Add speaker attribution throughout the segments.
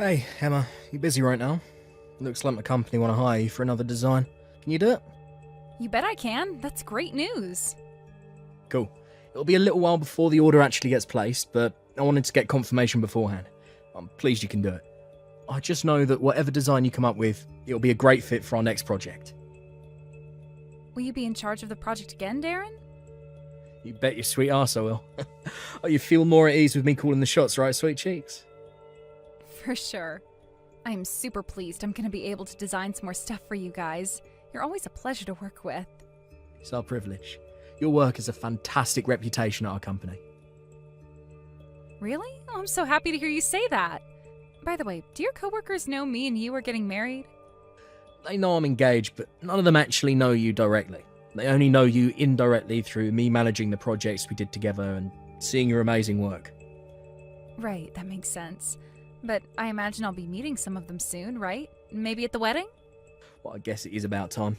Speaker 1: Hey, Emma, you busy right now? Looks like my company want to hire you for another design. Can you do it?
Speaker 2: You bet I can. That's great news.
Speaker 1: Cool. It'll be a little while before the order actually gets placed, but I wanted to get confirmation beforehand. I'm pleased you can do it. I just know that whatever design you come up with, it'll be a great fit for our next project.
Speaker 2: Will you be in charge of the project again, Darren?
Speaker 1: You bet your sweet arse I will. Oh, you feel more at ease with me calling the shots, right, sweet cheeks?
Speaker 2: For sure. I am super pleased I'm going to be able to design some more stuff for you guys. You're always a pleasure to work with.
Speaker 1: It's our privilege. Your work has a fantastic reputation at our company.
Speaker 2: Really? Oh, I'm so happy to hear you say that. By the way, do your coworkers know me and you are getting married?
Speaker 1: They know I'm engaged, but none of them actually know you directly. They only know you indirectly through me managing the projects we did together and seeing your amazing work.
Speaker 2: Right, that makes sense. But I imagine I'll be meeting some of them soon, right? Maybe at the wedding?
Speaker 1: Well, I guess it is about time.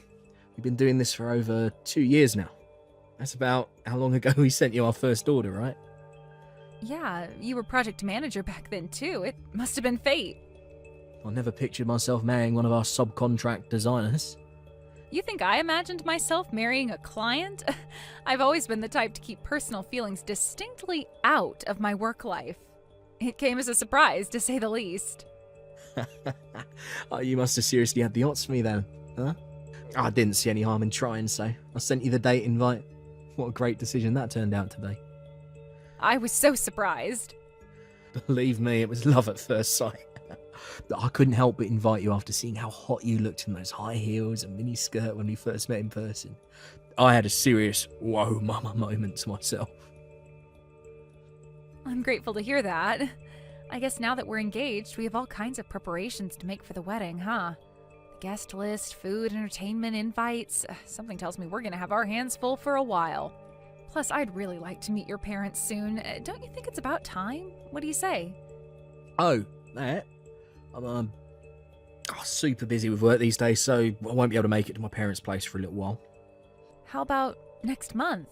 Speaker 1: We've been doing this for over 2 years now. That's about how long ago we sent you our first order, right?
Speaker 2: Yeah, you were project manager back then too. It must have been fate.
Speaker 1: I never pictured myself marrying one of our subcontract designers.
Speaker 2: You think I imagined myself marrying a client? I've always been the type to keep personal feelings distinctly out of my work life. It came as a surprise, to say the least.
Speaker 1: Oh, you must have seriously had the odds for me then, huh? I didn't see any harm in trying, so I sent you the date invite. What a great decision that turned out to be.
Speaker 2: I was so surprised.
Speaker 1: Believe me, it was love at first sight. I couldn't help but invite you after seeing how hot you looked in those high heels and mini skirt when we first met in person. I had a serious whoa mama moment to myself.
Speaker 2: I'm grateful to hear that. I guess now that we're engaged, we have all kinds of preparations to make for the wedding, huh? The guest list, food, entertainment, invites. Something tells me we're gonna have our hands full for a while. Plus, I'd really like to meet your parents soon. Don't you think it's about time? What do you say?
Speaker 1: Oh, that? I'm super busy with work these days, so I won't be able to make it to my parents' place for a little while.
Speaker 2: How about next month?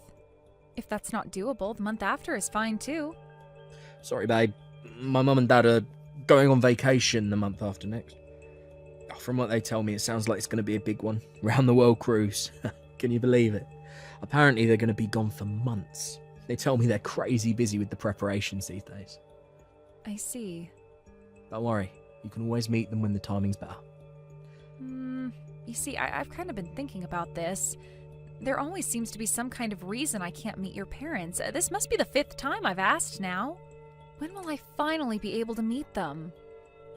Speaker 2: If that's not doable, the month after is fine too.
Speaker 1: Sorry, babe. My mum and dad are going on vacation the month after next. From what they tell me, it sounds like it's going to be a big one. Round the world cruise. Can you believe it? Apparently, they're going to be gone for months. They tell me they're crazy busy with the preparations these days.
Speaker 2: I see.
Speaker 1: Don't worry. You can always meet them when the timing's better.
Speaker 2: You see, I've kind of been thinking about this. There always seems to be some kind of reason I can't meet your parents. This must be the 5th time I've asked now. When will I finally be able to meet them?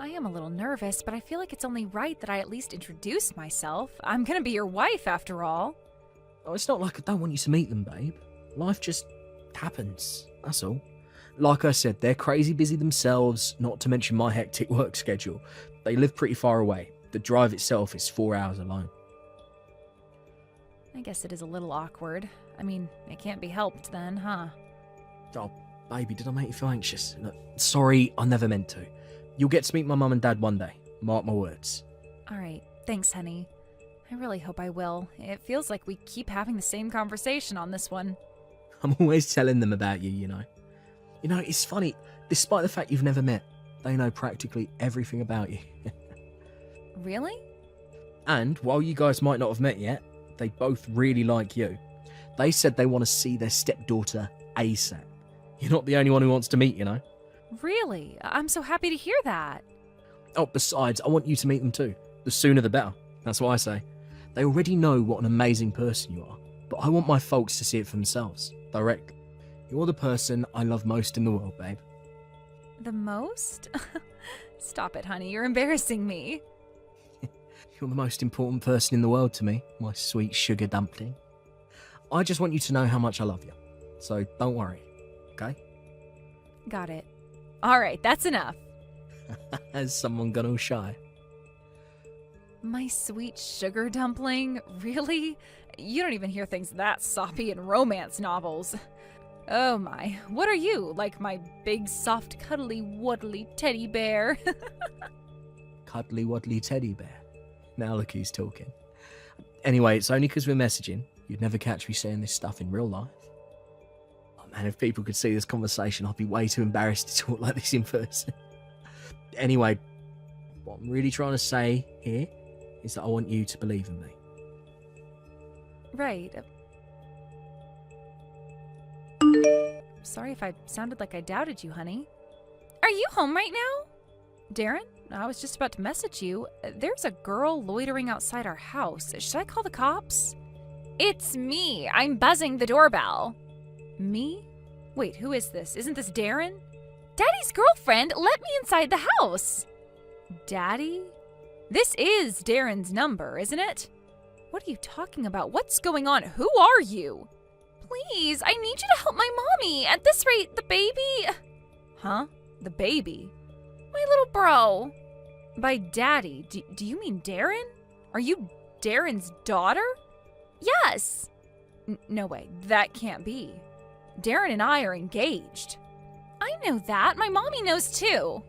Speaker 2: I am a little nervous, but I feel like it's only right that I at least introduce myself. I'm gonna be your wife, after all.
Speaker 1: Oh, it's not like I don't want you to meet them, babe. Life just happens, that's all. Like I said, they're crazy busy themselves, not to mention my hectic work schedule. They live pretty far away. The drive itself is 4 hours alone.
Speaker 2: I guess it is a little awkward. I mean, it can't be helped then, huh?
Speaker 1: Oh, baby, did I make you feel anxious? Look, sorry, I never meant to. You'll get to meet my mum and dad one day. Mark my words.
Speaker 2: Alright, thanks, honey. I really hope I will. It feels like we keep having the same conversation on this one.
Speaker 1: I'm always telling them about you, you know. You know, it's funny, despite the fact you've never met, they know practically everything about you.
Speaker 2: Really?
Speaker 1: And while you guys might not have met yet, they both really like you. They said they want to see their stepdaughter ASAP. You're not the only one who wants to meet, you know.
Speaker 2: Really? I'm so happy to hear that.
Speaker 1: Oh, besides, I want you to meet them too. The sooner the better. That's what I say. They already know what an amazing person you are, but I want my folks to see it for themselves, directly. You're the person I love most in the world, babe.
Speaker 2: The most? Stop it, honey. You're embarrassing me.
Speaker 1: You're the most important person in the world to me, my sweet sugar dumpling. I just want you to know how much I love you. So don't worry, okay?
Speaker 2: Got it. All right, that's enough.
Speaker 1: Has someone gone all shy?
Speaker 2: My sweet sugar dumpling? Really? You don't even hear things that soppy in romance novels. Oh my, what are you? Like my big, soft, cuddly, waddly teddy bear?
Speaker 1: Cuddly waddly teddy bear. Now look who's talking. Anyway, it's only because we're messaging. You'd never catch me saying this stuff in real life. Oh man, if people could see this conversation, I'd be way too embarrassed to talk like this in person. Anyway, What I'm really trying to say here is that I want you to believe in me.
Speaker 2: Right. Sorry if I sounded like I doubted you, honey. Are you home right now? Darren, I was just about to message you. There's a girl loitering outside our house. Should I call the cops? It's me. I'm buzzing the doorbell. Me? Wait, who is this? Isn't this Darren? Daddy's girlfriend. Let me inside the house. Daddy? This is Darren's number, isn't it? What are you talking about? What's going on? Who are you? Please, I need you to help my mommy. At this rate, the baby... Huh? The baby? My little bro. By daddy, do you mean Darren? Are you Darren's daughter? Yes. No way, that can't be. Darren and I are engaged. I know that. My mommy knows too.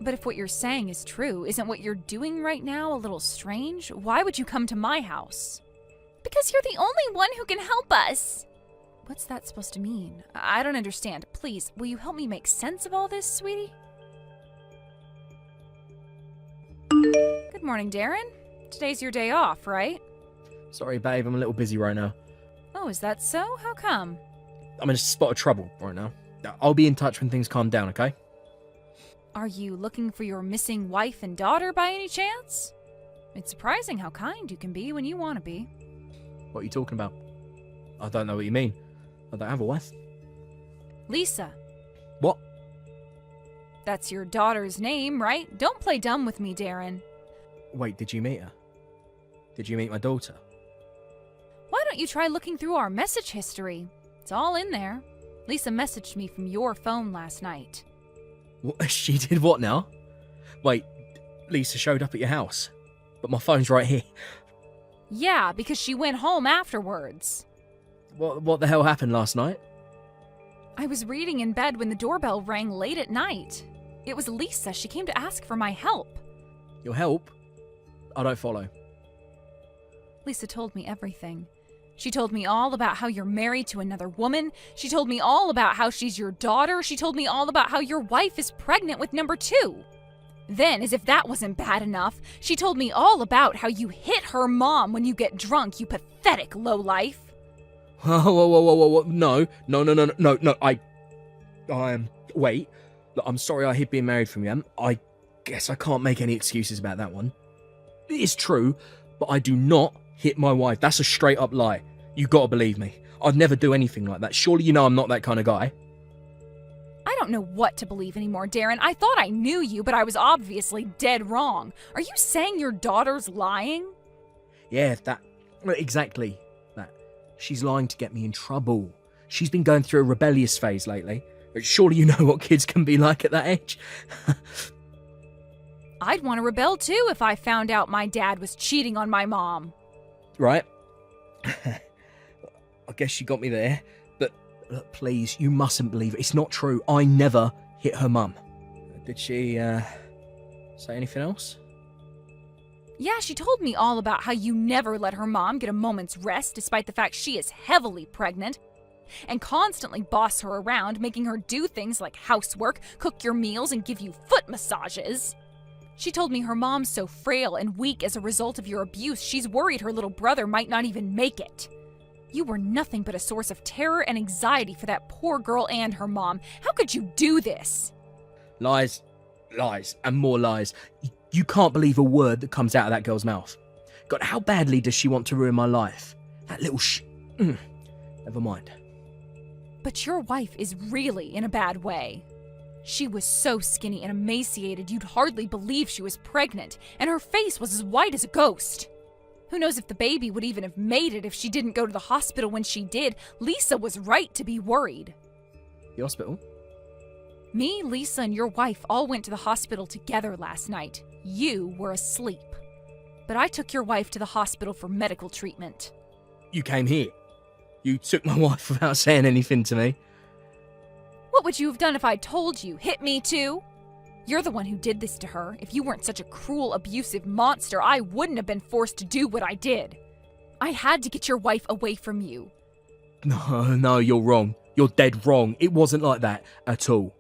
Speaker 2: But if what you're saying is true, isn't what you're doing right now a little strange? Why would you come to my house? Because you're the only one who can help us. What's that supposed to mean? I don't understand. Please, will you help me make sense of all this, sweetie? Good morning, Darren. Today's your day off, right?
Speaker 1: Sorry, babe, I'm a little busy right now.
Speaker 2: Oh, is that so? How come?
Speaker 1: I'm in a spot of trouble right now. I'll be in touch when things calm down, okay?
Speaker 2: Are you looking for your missing wife and daughter by any chance? It's surprising how kind you can be when you want to be.
Speaker 1: What are you talking about? I don't know what you mean. I don't have a wife.
Speaker 2: Lisa.
Speaker 1: What?
Speaker 2: That's your daughter's name, right? Don't play dumb with me, Darren.
Speaker 1: Wait, did you meet her? Did you meet my daughter?
Speaker 2: Why don't you try looking through our message history? It's all in there. Lisa messaged me from your phone last night.
Speaker 1: What? She did what now? Wait, Lisa showed up at your house, but my phone's right here.
Speaker 2: Yeah, because she went home afterwards.
Speaker 1: What the hell happened last night?
Speaker 2: I was reading in bed when the doorbell rang late at night. It was Lisa. She came to ask for my help.
Speaker 1: Your help? I don't follow.
Speaker 2: Lisa told me everything. She told me all about how you're married to another woman. She told me all about how she's your daughter. She told me all about how your wife is pregnant with number 2. Then, as if that wasn't bad enough, she told me all about how you hit her mom when you get drunk, you pathetic lowlife.
Speaker 1: Whoa. No. Wait. Look, I'm sorry I hid being married from you. I guess I can't make any excuses about that one. It is true, but I do not hit my wife. That's a straight up lie. You gotta believe me. I'd never do anything like that. Surely you know I'm not that kind of guy.
Speaker 2: I don't know what to believe anymore, Darren. I thought I knew you, but I was obviously dead wrong. Are you saying your daughter's lying?
Speaker 1: Yeah, exactly that. She's lying to get me in trouble. She's been going through a rebellious phase lately. Surely you know what kids can be like at that age.
Speaker 2: I'd want to rebel too if I found out my dad was cheating on my mom.
Speaker 1: Right. I guess you got me there. But look, please, you mustn't believe it. It's not true. I never hit her mum. Did she say anything else?
Speaker 2: Yeah, she told me all about how you never let her mom get a moment's rest despite the fact she is heavily pregnant, and constantly boss her around, making her do things like housework, cook your meals, and give you foot massages. She told me her mom's so frail and weak as a result of your abuse, she's worried her little brother might not even make it. You were nothing but a source of terror and anxiety for that poor girl and her mom. How could you do this?
Speaker 1: Lies, and more lies. You can't believe a word that comes out of that girl's mouth. God, how badly does she want to ruin my life? That little Never mind.
Speaker 2: But your wife is really in a bad way. She was so skinny and emaciated you'd hardly believe she was pregnant, and her face was as white as a ghost. Who knows if the baby would even have made it if she didn't go to the hospital when she did. Lisa was right to be worried.
Speaker 1: The hospital?
Speaker 2: Me, Lisa, and your wife all went to the hospital together last night. You were asleep. But I took your wife to the hospital for medical treatment.
Speaker 1: You came here. You took my wife without saying anything to me.
Speaker 2: What would you have done if I'd told you? Hit me too? You're the one who did this to her. If you weren't such a cruel, abusive monster, I wouldn't have been forced to do what I did. I had to get your wife away from you.
Speaker 1: No, you're wrong. You're dead wrong. It wasn't like that at all.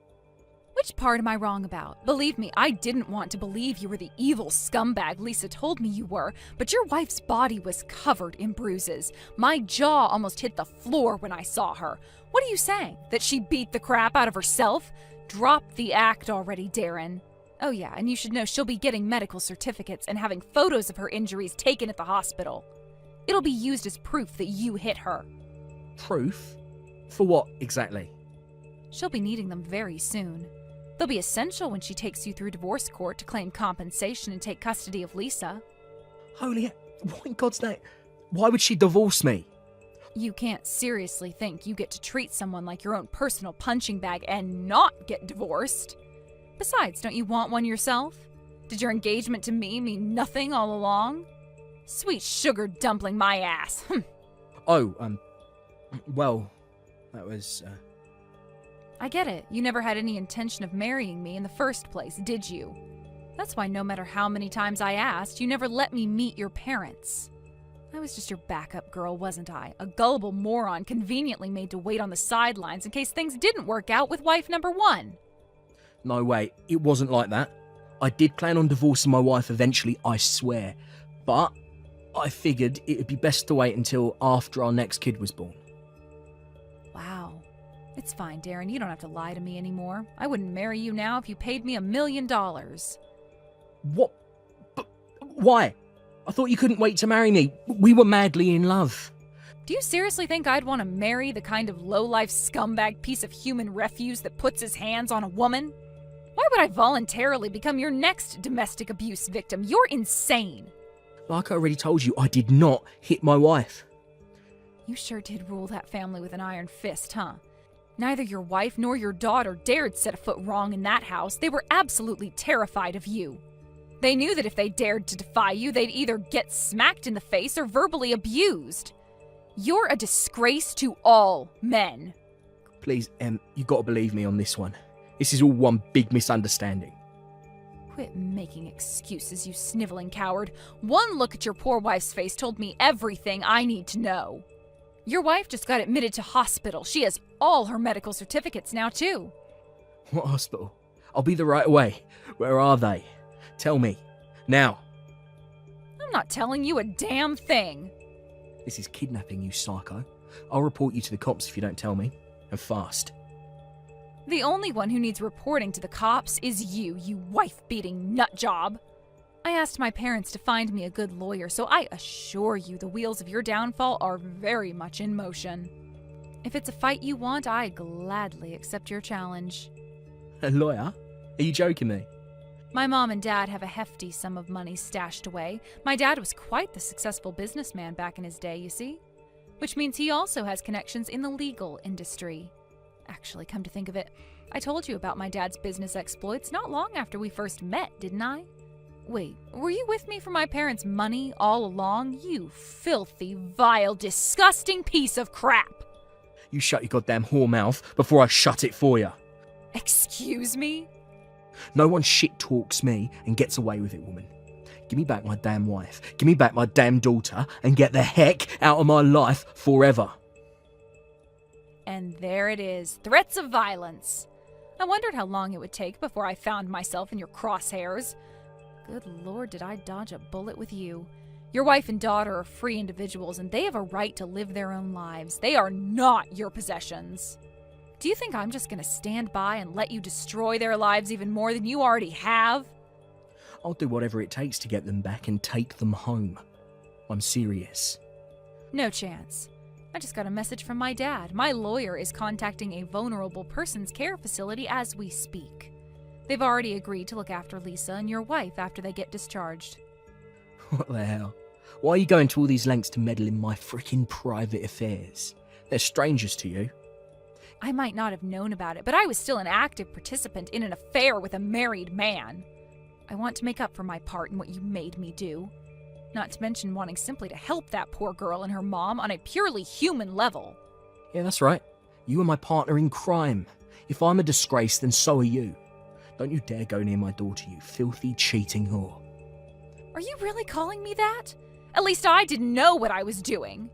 Speaker 2: What Which part am I wrong about? Believe me, I didn't want to believe you were the evil scumbag Lisa told me you were, but your wife's body was covered in bruises. My jaw almost hit the floor when I saw her. What are you saying? That she beat the crap out of herself? Drop the act already, Darren. Oh yeah, and you should know she'll be getting medical certificates and having photos of her injuries taken at the hospital. It'll be used as proof that you hit her.
Speaker 1: Proof? For what, exactly?
Speaker 2: She'll be needing them very soon. They'll be essential when she takes you through divorce court to claim compensation and take custody of Lisa.
Speaker 1: Holy, what in God's name? Why would she divorce me?
Speaker 2: You can't seriously think you get to treat someone like your own personal punching bag and not get divorced. Besides, don't you want one yourself? Did your engagement to me mean nothing all along? Sweet sugar dumpling my ass.
Speaker 1: Well, that was,
Speaker 2: I get it. You never had any intention of marrying me in the first place, did you? That's why no matter how many times I asked, you never let me meet your parents. I was just your backup girl, wasn't I? A gullible moron conveniently made to wait on the sidelines in case things didn't work out with wife number one.
Speaker 1: No way, it wasn't like that. I did plan on divorcing my wife eventually, I swear. But I figured it would be best to wait until after our next kid was born.
Speaker 2: Wow. It's fine, Darren. You don't have to lie to me anymore. I wouldn't marry you now if you paid me $1 million.
Speaker 1: What? But why? I thought you couldn't wait to marry me. We were madly in love.
Speaker 2: Do you seriously think I'd want to marry the kind of low-life scumbag piece of human refuse that puts his hands on a woman? Why would I voluntarily become your next domestic abuse victim? You're insane.
Speaker 1: Like I already told you, I did not hit my wife.
Speaker 2: You sure did rule that family with an iron fist, huh? Neither your wife nor your daughter dared set a foot wrong in that house. They were absolutely terrified of you. They knew that if they dared to defy you, they'd either get smacked in the face or verbally abused. You're a disgrace to all men.
Speaker 1: Please, you gotta believe me on this one. This is all one big misunderstanding.
Speaker 2: Quit making excuses, you sniveling coward. One look at your poor wife's face told me everything I need to know. Your wife just got admitted to hospital. She has all her medical certificates now, too.
Speaker 1: What hospital? I'll be there right away. Where are they? Tell me. Now.
Speaker 2: I'm not telling you a damn thing.
Speaker 1: This is kidnapping, you psycho. I'll report you to the cops if you don't tell me. And fast.
Speaker 2: The only one who needs reporting to the cops is you wife-beating nutjob. I asked my parents to find me a good lawyer, so I assure you the wheels of your downfall are very much in motion. If it's a fight you want, I gladly accept your challenge.
Speaker 1: A lawyer? Are you joking me?
Speaker 2: My mom and dad have a hefty sum of money stashed away. My dad was quite the successful businessman back in his day, you see. Which means he also has connections in the legal industry. Actually, come to think of it, I told you about my dad's business exploits not long after we first met, didn't I? Wait, were you with me for my parents' money all along? You filthy, vile, disgusting piece of crap!
Speaker 1: You shut your goddamn whore mouth before I shut it for you.
Speaker 2: Excuse me?
Speaker 1: No one shit talks me and gets away with it, woman. Give me back my damn wife, give me back my damn daughter, and get the heck out of my life forever.
Speaker 2: And there it is, threats of violence. I wondered how long it would take before I found myself in your crosshairs. Good Lord, did I dodge a bullet with you. Your wife and daughter are free individuals, and they have a right to live their own lives. They are not your possessions. Do you think I'm just going to stand by and let you destroy their lives even more than you already have?
Speaker 1: I'll do whatever it takes to get them back and take them home. I'm serious.
Speaker 2: No chance. I just got a message from my dad. My lawyer is contacting a vulnerable persons care facility as we speak. They've already agreed to look after Lisa and your wife after they get discharged.
Speaker 1: What the hell? Why are you going to all these lengths to meddle in my freaking private affairs? They're strangers to you.
Speaker 2: I might not have known about it, but I was still an active participant in an affair with a married man. I want to make up for my part in what you made me do. Not to mention wanting simply to help that poor girl and her mom on a purely human level.
Speaker 1: Yeah, that's right. You are my partner in crime. If I'm a disgrace, then so are you. Don't you dare go near my daughter, you filthy, cheating whore.
Speaker 2: Are you really calling me that? At least I didn't know what I was doing.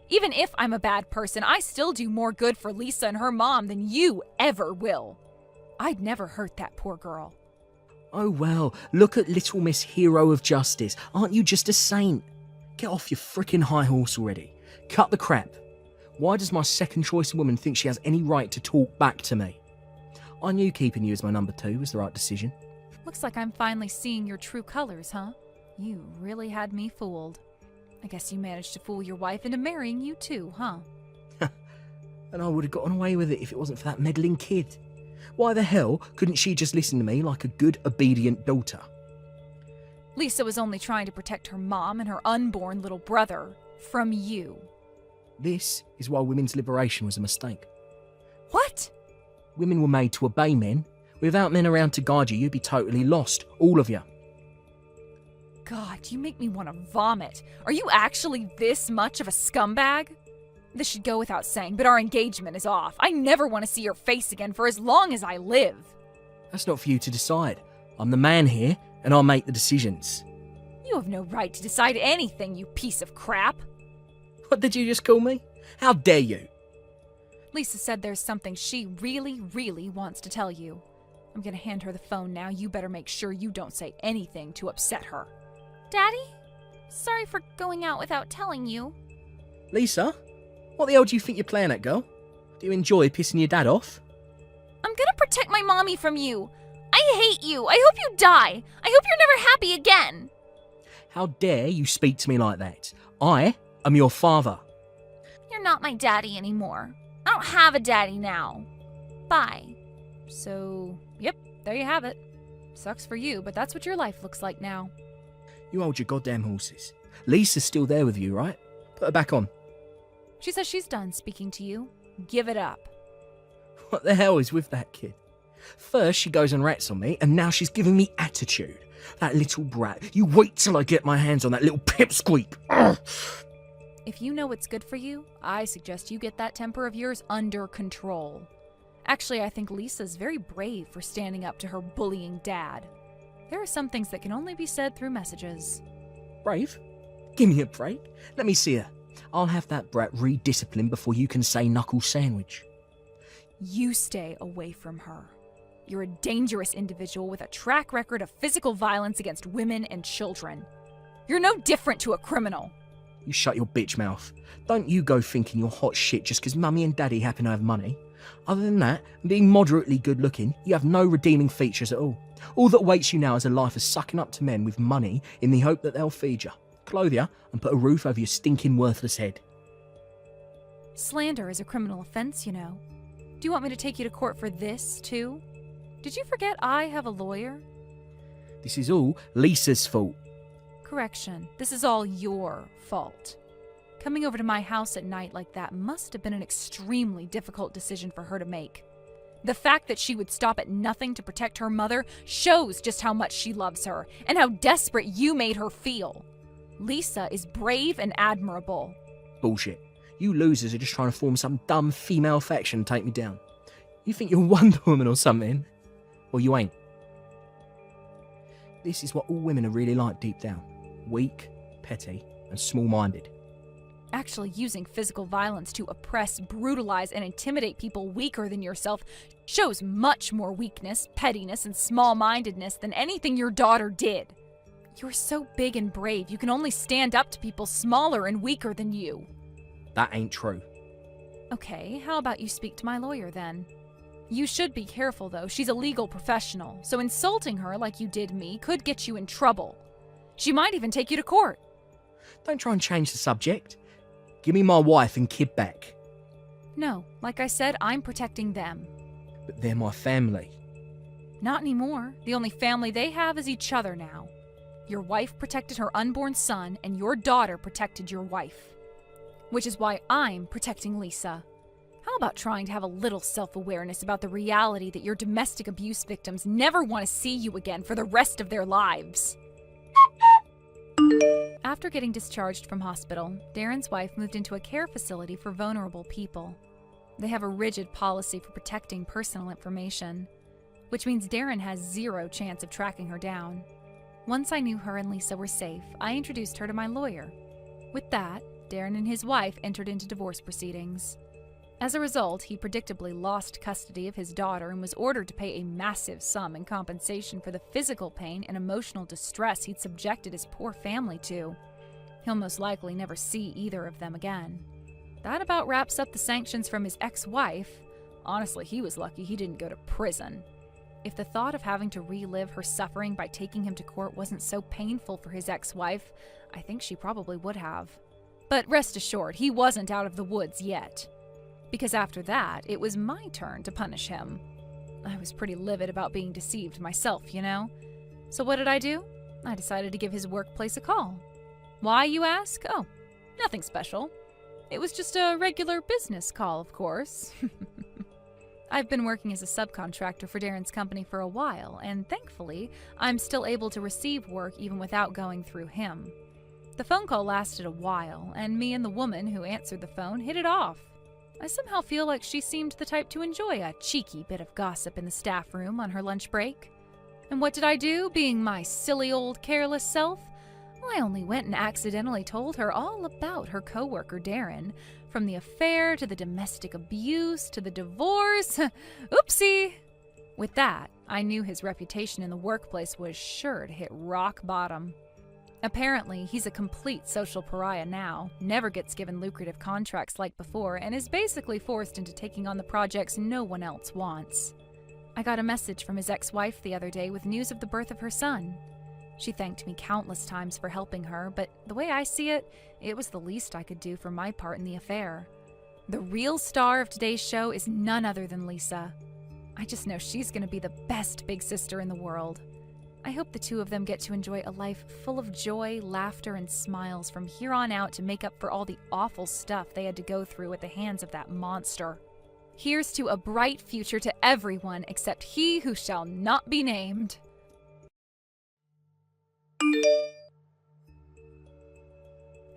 Speaker 2: Even if I'm a bad person, I still do more good for Lisa and her mom than you ever will. I'd never hurt that poor girl.
Speaker 1: Oh well, look at Little Miss Hero of Justice. Aren't you just a saint? Get off your frickin' high horse already. Cut the crap. Why does my second choice woman think she has any right to talk back to me? I knew keeping you as my number 2 was the right decision.
Speaker 2: Looks like I'm finally seeing your true colors, huh? You really had me fooled. I guess you managed to fool your wife into marrying you too, huh?
Speaker 1: And I would have gotten away with it if it wasn't for that meddling kid. Why the hell couldn't she just listen to me like a good, obedient daughter?
Speaker 2: Lisa was only trying to protect her mom and her unborn little brother from you.
Speaker 1: This is why women's liberation was a mistake.
Speaker 2: What?
Speaker 1: Women were made to obey men. Without men around to guide you, you'd be totally lost. All of you.
Speaker 2: God, you make me want to vomit. Are you actually this much of a scumbag? This should go without saying, but our engagement is off. I never want to see your face again for as long as I live.
Speaker 1: That's not for you to decide. I'm the man here, and I'll make the decisions.
Speaker 2: You have no right to decide anything, you piece of crap.
Speaker 1: What did you just call me? How dare you?
Speaker 2: Lisa said there's something she really, really wants to tell you. I'm gonna hand her the phone now. You better make sure you don't say anything to upset her. Daddy? Sorry for going out without telling you.
Speaker 1: Lisa? What the hell do you think you're playing at, girl? Do you enjoy pissing your dad off?
Speaker 2: I'm gonna protect my mommy from you. I hate you. I hope you die. I hope you're never happy again.
Speaker 1: How dare you speak to me like that? I am your father.
Speaker 2: You're not my daddy anymore. I don't have a daddy now. Bye. So, yep, there you have it. Sucks for you, but that's what your life looks like now.
Speaker 1: You hold your goddamn horses. Lisa's still there with you, right? Put her back on.
Speaker 2: She says she's done speaking to you. Give it up.
Speaker 1: What the hell is with that kid? First she goes and rats on me, and now she's giving me attitude. That little brat. You wait till I get my hands on that little pipsqueak. Ugh.
Speaker 2: If you know what's good for you, I suggest you get that temper of yours under control. Actually, I think Lisa's very brave for standing up to her bullying dad. There are some things that can only be said through messages.
Speaker 1: Brave? Give me a break. Let me see her. I'll have that brat redisciplined before you can say knuckle sandwich.
Speaker 2: You stay away from her. You're a dangerous individual with a track record of physical violence against women and children. You're no different to a criminal.
Speaker 1: You shut your bitch mouth. Don't you go thinking you're hot shit just because mummy and daddy happen to have money. Other than that, being moderately good looking, you have no redeeming features at all. All that awaits you now is a life of sucking up to men with money in the hope that they'll feed you, clothe you, and put a roof over your stinking worthless head.
Speaker 2: Slander is a criminal offense, you know. Do you want me to take you to court for this, too? Did you forget I have a lawyer?
Speaker 1: This is all Lisa's fault.
Speaker 2: Correction, this is all your fault. Coming over to my house at night like that must have been an extremely difficult decision for her to make. The fact that she would stop at nothing to protect her mother shows just how much she loves her and how desperate you made her feel. Lisa is brave and admirable.
Speaker 1: Bullshit. You losers are just trying to form some dumb female faction and take me down. You think you're Wonder Woman or something? Well, you ain't. This is what all women are really like deep down. Weak, petty, and small-minded.
Speaker 2: Actually using physical violence to oppress, brutalize, and intimidate people weaker than yourself shows much more weakness, pettiness, and small-mindedness than anything your daughter did. You're so big and brave, you can only stand up to people smaller and weaker than you.
Speaker 1: That ain't true.
Speaker 2: Okay, how about you speak to my lawyer then? You should be careful though, she's a legal professional, so insulting her like you did me could get you in trouble. She might even take you to court.
Speaker 1: Don't try and change the subject. Give me my wife and kid back.
Speaker 2: No, like I said, I'm protecting them.
Speaker 1: But they're my family.
Speaker 2: Not anymore. The only family they have is each other now. Your wife protected her unborn son, and your daughter protected your wife. Which is why I'm protecting Lisa. How about trying to have a little self-awareness about the reality that your domestic abuse victims never want to see you again for the rest of their lives? After getting discharged from hospital, Darren's wife moved into a care facility for vulnerable people. They have a rigid policy for protecting personal information, which means Darren has zero chance of tracking her down. Once I knew her and Lisa were safe, I introduced her to my lawyer. With that, Darren and his wife entered into divorce proceedings. As a result, he predictably lost custody of his daughter and was ordered to pay a massive sum in compensation for the physical pain and emotional distress he'd subjected his poor family to. He'll most likely never see either of them again. That about wraps up the sanctions from his ex-wife. Honestly, he was lucky he didn't go to prison. If the thought of having to relive her suffering by taking him to court wasn't so painful for his ex-wife, I think she probably would have. But rest assured, he wasn't out of the woods yet. Because after that, it was my turn to punish him. I was pretty livid about being deceived myself, you know? So what did I do? I decided to give his workplace a call. Why, you ask? Oh, nothing special. It was just a regular business call, of course. I've been working as a subcontractor for Darren's company for a while, and thankfully, I'm still able to receive work even without going through him. The phone call lasted a while, and me and the woman who answered the phone hit it off. I somehow feel like she seemed the type to enjoy a cheeky bit of gossip in the staff room on her lunch break. And what did I do, being my silly old careless self? I only went and accidentally told her all about her coworker Darren, from the affair to the domestic abuse to the divorce. Oopsie! With that, I knew his reputation in the workplace was sure to hit rock bottom. Apparently, he's a complete social pariah now, never gets given lucrative contracts like before, and is basically forced into taking on the projects no one else wants. I got a message from his ex-wife the other day with news of the birth of her son. She thanked me countless times for helping her, but the way I see it, it was the least I could do for my part in the affair. The real star of today's show is none other than Lisa. I just know she's going to be the best big sister in the world. I hope the two of them get to enjoy a life full of joy, laughter, and smiles from here on out to make up for all the awful stuff they had to go through at the hands of that monster. Here's to a bright future to everyone except he who shall not be named.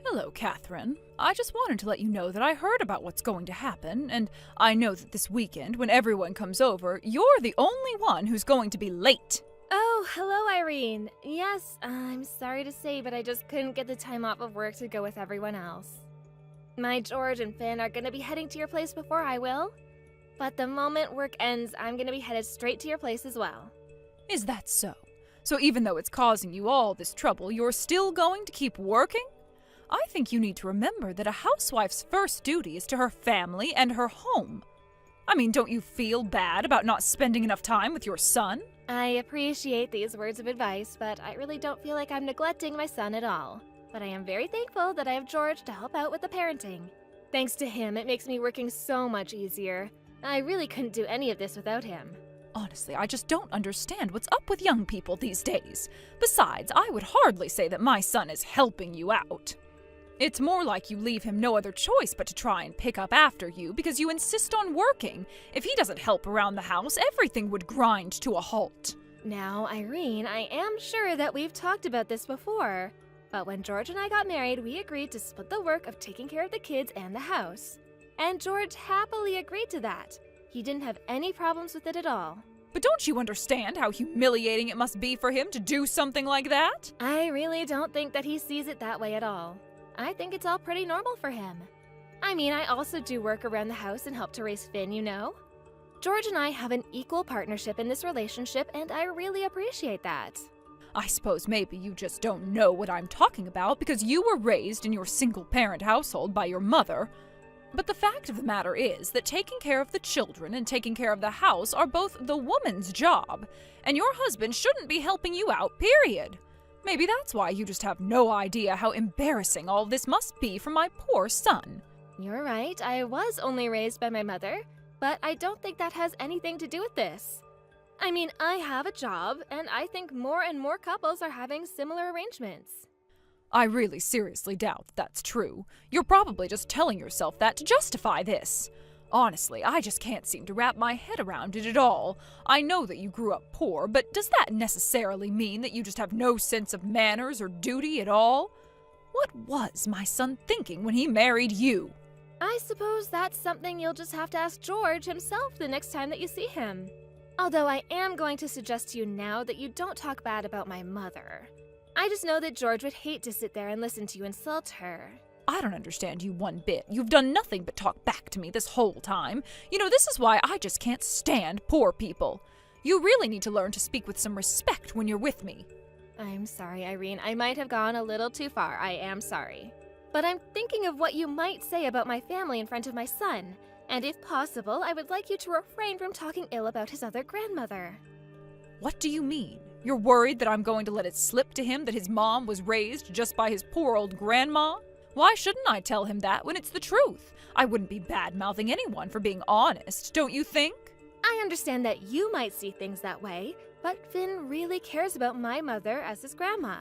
Speaker 3: Hello, Catherine. I just wanted to let you know that I heard about what's going to happen, and I know that this weekend, when everyone comes over, you're the only one who's going to be late.
Speaker 4: Oh, hello, Irene. Yes, I'm sorry to say, but I just couldn't get the time off of work to go with everyone else. My George and Finn are going to be heading to your place before I will, but the moment work ends, I'm going to be headed straight to your place as well.
Speaker 3: Is that so? So even though it's causing you all this trouble, you're still going to keep working? I think you need to remember that a housewife's first duty is to her family and her home. I mean, don't you feel bad about not spending enough time with your son?
Speaker 4: I appreciate these words of advice, but I really don't feel like I'm neglecting my son at all. But I am very thankful that I have George to help out with the parenting. Thanks to him, it makes me working so much easier. I really couldn't do any of this without him.
Speaker 3: Honestly, I just don't understand what's up with young people these days. Besides, I would hardly say that my son is helping you out. It's more like you leave him no other choice but to try and pick up after you because you insist on working. If he doesn't help around the house, everything would grind to a halt.
Speaker 4: Now, Irene, I am sure that we've talked about this before. But when George and I got married, we agreed to split the work of taking care of the kids and the house. And George happily agreed to that. He didn't have any problems with it at all.
Speaker 3: But don't you understand how humiliating it must be for him to do something like that?
Speaker 4: I really don't think that he sees it that way at all. I think it's all pretty normal for him. I mean, I also do work around the house and help to raise Finn, you know? George and I have an equal partnership in this relationship, and I really appreciate that.
Speaker 3: I suppose maybe you just don't know what I'm talking about because you were raised in your single-parent household by your mother. But the fact of the matter is that taking care of the children and taking care of the house are both the woman's job, and your husband shouldn't be helping you out, period. Maybe that's why you just have no idea how embarrassing all this must be for my poor son.
Speaker 4: You're right, I was only raised by my mother, but I don't think that has anything to do with this. I mean, I have a job, and I think more and more couples are having similar arrangements.
Speaker 3: I really seriously doubt that's true. You're probably just telling yourself that to justify this. Honestly, I just can't seem to wrap my head around it at all. I know that you grew up poor, but does that necessarily mean that you just have no sense of manners or duty at all? What was my son thinking when he married you?
Speaker 4: I suppose that's something you'll just have to ask George himself the next time that you see him. Although I am going to suggest to you now that you don't talk bad about my mother. I just know that George would hate to sit there and listen to you insult her.
Speaker 3: I don't understand you one bit. You've done nothing but talk back to me this whole time. You know, this is why I just can't stand poor people. You really need to learn to speak with some respect when you're with me.
Speaker 4: I'm sorry, Irene. I might have gone a little too far. I am sorry. But I'm thinking of what you might say about my family in front of my son. And if possible, I would like you to refrain from talking ill about his other grandmother.
Speaker 3: What do you mean? You're worried that I'm going to let it slip to him that his mom was raised just by his poor old grandma? Why shouldn't I tell him that when it's the truth? I wouldn't be bad-mouthing anyone for being honest, don't you think?
Speaker 4: I understand that you might see things that way, but Finn really cares about my mother as his grandma.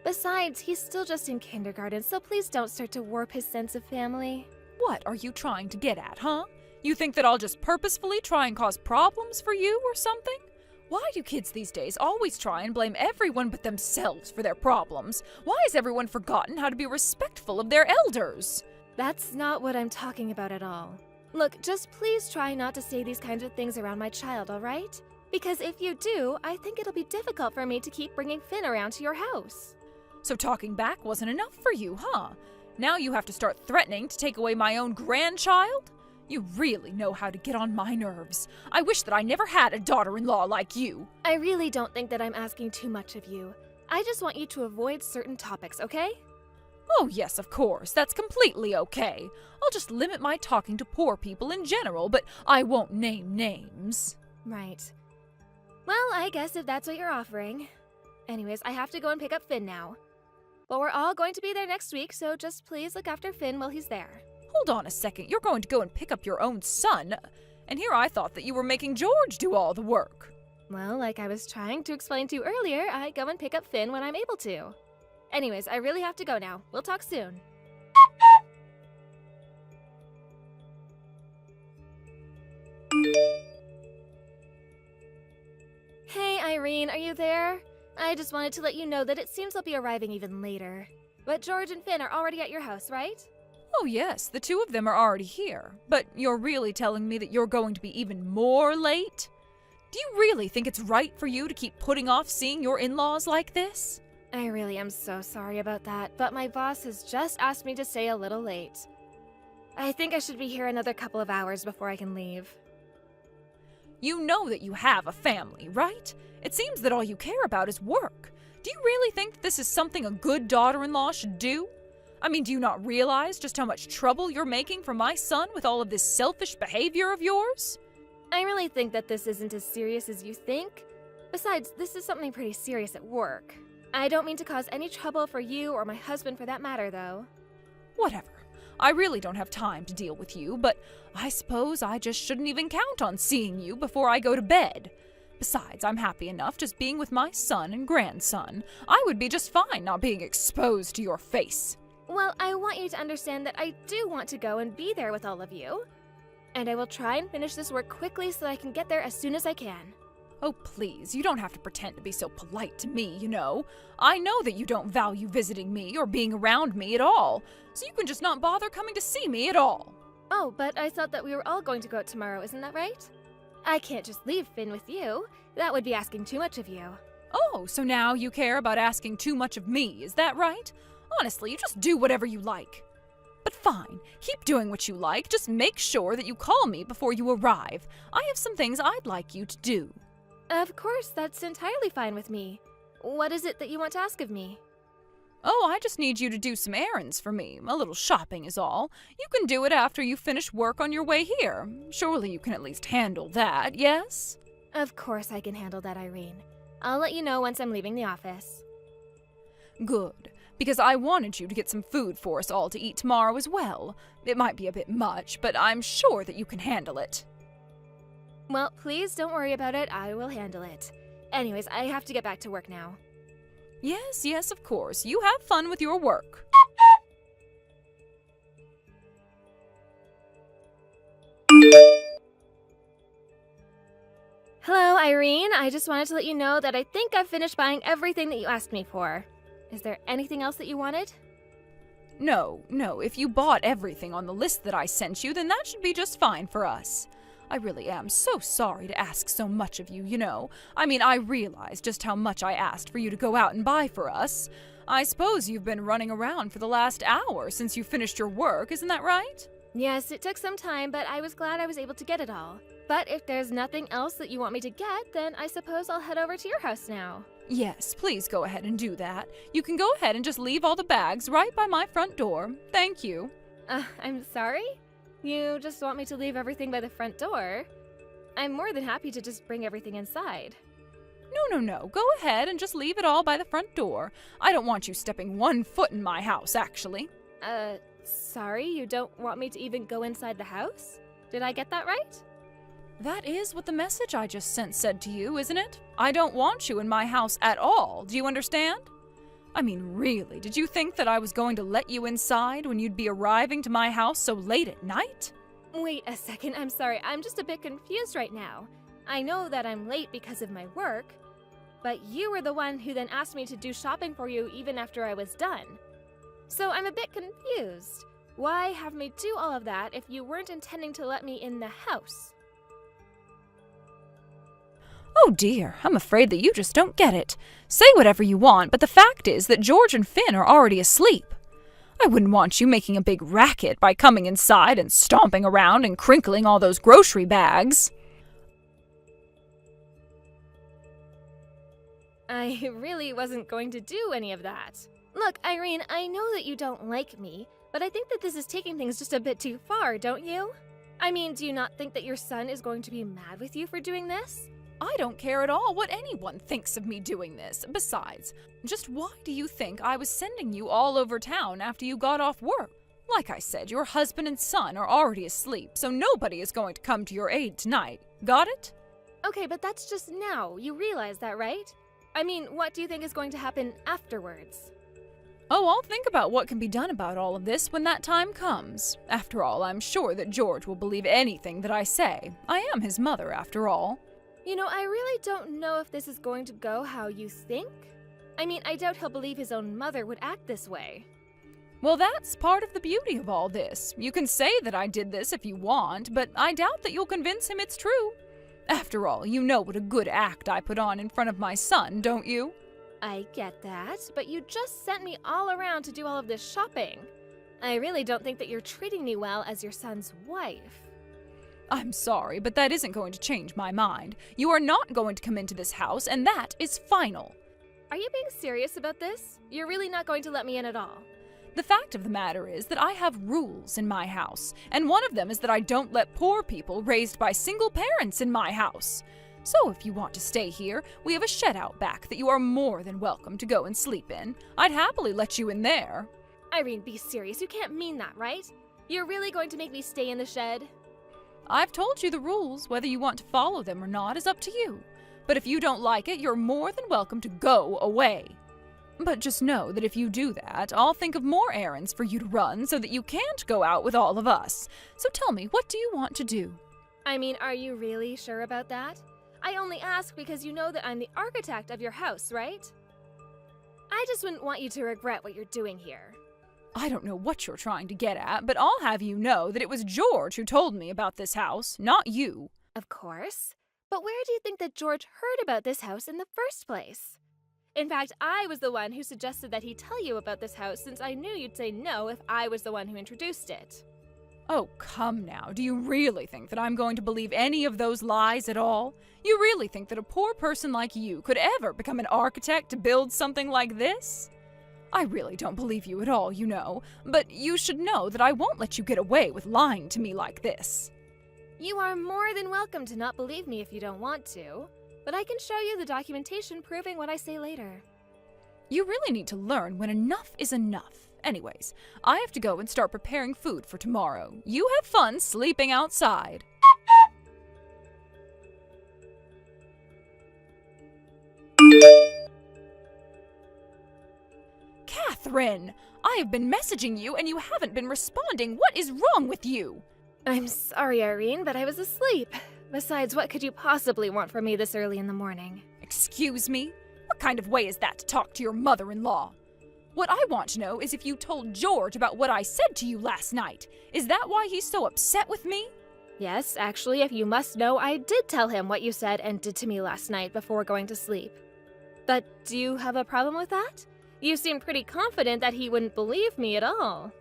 Speaker 4: Besides, he's still just in kindergarten, so please don't start to warp his sense of family.
Speaker 3: What are you trying to get at, huh? You think that I'll just purposefully try and cause problems for you or something? Why do kids these days always try and blame everyone but themselves for their problems? Why has everyone forgotten how to be respectful of their elders?
Speaker 4: That's not what I'm talking about at all. Look, just please try not to say these kinds of things around my child, alright? Because if you do, I think it'll be difficult for me to keep bringing Finn around to your house.
Speaker 3: So talking back wasn't enough for you, huh? Now you have to start threatening to take away my own grandchild? You really know how to get on my nerves. I wish that I never had a daughter-in-law like you.
Speaker 4: I really don't think that I'm asking too much of you. I just want you to avoid certain topics, okay?
Speaker 3: Oh, yes, of course. That's completely okay. I'll just limit my talking to poor people in general, but I won't name names.
Speaker 4: Right. Well, I guess if that's what you're offering. Anyways, I have to go and pick up Finn now. But we're all going to be there next week, so just please look after Finn while he's there.
Speaker 3: Hold on a second. You're going to go and pick up your own son? And here I thought that you were making George do all the work.
Speaker 4: Well, like I was trying to explain to you earlier, I go and pick up Finn when I'm able to. Anyways, I really have to go now. We'll talk soon. Hey, Irene, are you there? I just wanted to let you know that it seems I'll be arriving even later. But George and Finn are already at your house, right?
Speaker 3: Oh yes, the two of them are already here. But you're really telling me that you're going to be even more late? Do you really think it's right for you to keep putting off seeing your in-laws like this?
Speaker 4: I really am so sorry about that, but my boss has just asked me to stay a little late. I think I should be here another couple of hours before I can leave.
Speaker 3: You know that you have a family, right? It seems that all you care about is work. Do you really think that this is something a good daughter-in-law should do? I mean, do you not realize just how much trouble you're making for my son with all of this selfish behavior of yours?
Speaker 4: I really think that this isn't as serious as you think. Besides, this is something pretty serious at work. I don't mean to cause any trouble for you or my husband for that matter, though.
Speaker 3: Whatever. I really don't have time to deal with you, but I suppose I just shouldn't even count on seeing you before I go to bed. Besides, I'm happy enough just being with my son and grandson. I would be just fine not being exposed to your face.
Speaker 4: Well, I want you to understand that I do want to go and be there with all of you. And I will try and finish this work quickly so that I can get there as soon as I can.
Speaker 3: Oh, please, you don't have to pretend to be so polite to me, you know. I know that you don't value visiting me or being around me at all, so you can just not bother coming to see me at all.
Speaker 4: Oh, but I thought that we were all going to go out tomorrow, isn't that right? I can't just leave Finn with you. That would be asking too much of you.
Speaker 3: Oh, so now you care about asking too much of me, is that right? Honestly, you just do whatever you like. But fine, keep doing what you like, just make sure that you call me before you arrive. I have some things I'd like you to do.
Speaker 4: Of course, that's entirely fine with me. What is it that you want to ask of me?
Speaker 3: Oh, I just need you to do some errands for me. A little shopping is all. You can do it after you finish work on your way here. Surely you can at least handle that, yes?
Speaker 4: Of course I can handle that, Irene. I'll let you know once I'm leaving the office.
Speaker 3: Good, because I wanted you to get some food for us all to eat tomorrow as well. It might be a bit much, but I'm sure that you can handle it.
Speaker 4: Well, please don't worry about it. I will handle it. Anyways, I have to get back to work now.
Speaker 3: Yes, of course. You have fun with your work.
Speaker 4: Hello, Irene. I just wanted to let you know that I think I've finished buying everything that you asked me for. Is there anything else that you wanted?
Speaker 3: No. If you bought everything on the list that I sent you, then that should be just fine for us. I really am so sorry to ask so much of you, you know. I mean, I realize just how much I asked for you to go out and buy for us. I suppose you've been running around for the last hour since you finished your work, isn't that right?
Speaker 4: Yes, it took some time, but I was glad I was able to get it all. But if there's nothing else that you want me to get, then I suppose I'll head over to your house now.
Speaker 3: Yes, please go ahead and do that. You can go ahead and just leave all the bags right by my front door. Thank you.
Speaker 4: I'm sorry? You just want me to leave everything by the front door? I'm more than happy to just bring everything inside.
Speaker 3: No. Go ahead and just leave it all by the front door. I don't want you stepping 1 foot in my house, actually.
Speaker 4: Sorry? You don't want me to even go inside the house? Did I get that right?
Speaker 3: That is what the message I just sent said to you, isn't it? I don't want you in my house at all. Do you understand? I mean, really, did you think that I was going to let you inside when you'd be arriving to my house so late at night?
Speaker 4: Wait a second, I'm sorry. I'm just a bit confused right now. I know that I'm late because of my work, but you were the one who then asked me to do shopping for you even after I was done. So I'm a bit confused. Why have me do all of that if you weren't intending to let me in the house?
Speaker 3: Oh dear, I'm afraid that you just don't get it. Say whatever you want, but the fact is that George and Finn are already asleep. I wouldn't want you making a big racket by coming inside and stomping around and crinkling all those grocery bags.
Speaker 4: I really wasn't going to do any of that. Look, Irene, I know that you don't like me, but I think that this is taking things just a bit too far, don't you? I mean, do you not think that your son is going to be mad with you for doing this?
Speaker 3: I don't care at all what anyone thinks of me doing this. Besides, just why do you think I was sending you all over town after you got off work? Like I said, your husband and son are already asleep, so nobody is going to come to your aid tonight. Got it?
Speaker 4: Okay, but that's just now. You realize that, right? I mean, what do you think is going to happen afterwards?
Speaker 3: Oh, I'll think about what can be done about all of this when that time comes. After all, I'm sure that George will believe anything that I say. I am his mother, after all.
Speaker 4: You know, I really don't know if this is going to go how you think. I mean, I doubt he'll believe his own mother would act this way.
Speaker 3: Well, that's part of the beauty of all this. You can say that I did this if you want, but I doubt that you'll convince him it's true. After all, you know what a good act I put on in front of my son, don't you?
Speaker 4: I get that, but you just sent me all around to do all of this shopping. I really don't think that you're treating me well as your son's wife.
Speaker 3: I'm sorry, but that isn't going to change my mind. You are not going to come into this house, and that is final.
Speaker 4: Are you being serious about this? You're really not going to let me in at all?
Speaker 3: The fact of the matter is that I have rules in my house, and one of them is that I don't let poor people raised by single parents in my house. So if you want to stay here, we have a shed out back that you are more than welcome to go and sleep in. I'd happily let you in there.
Speaker 4: Irene, be serious. You can't mean that, right? You're really going to make me stay in the shed?
Speaker 3: I've told you the rules. Whether you want to follow them or not is up to you. But if you don't like it, you're more than welcome to go away. But just know that if you do that, I'll think of more errands for you to run so that you can't go out with all of us. So tell me, what do you want to do?
Speaker 4: I mean, are you really sure about that? I only ask because you know that I'm the architect of your house, right? I just wouldn't want you to regret what you're doing here.
Speaker 3: I don't know what you're trying to get at, but I'll have you know that it was George who told me about this house, not you.
Speaker 4: Of course. But where do you think that George heard about this house in the first place? In fact, I was the one who suggested that he tell you about this house since I knew you'd say no if I was the one who introduced it.
Speaker 3: Oh, come now. Do you really think that I'm going to believe any of those lies at all? You really think that a poor person like you could ever become an architect to build something like this? I really don't believe you at all, you know, but you should know that I won't let you get away with lying to me like this.
Speaker 4: You are more than welcome to not believe me if you don't want to, but I can show you the documentation proving what I say later.
Speaker 3: You really need to learn when enough is enough. Anyways, I have to go and start preparing food for tomorrow. You have fun sleeping outside. Catherine! I have been messaging you and you haven't been responding. What is wrong with you?
Speaker 4: I'm sorry, Irene, but I was asleep. Besides, what could you possibly want from me this early in the morning?
Speaker 3: Excuse me? What kind of way is that to talk to your mother-in-law? What I want to know is if you told George about what I said to you last night. Is that why he's so upset with me?
Speaker 4: Yes, actually, if you must know, I did tell him what you said and did to me last night before going to sleep. But do you have a problem with that? You seemed pretty confident that he wouldn't believe me at all.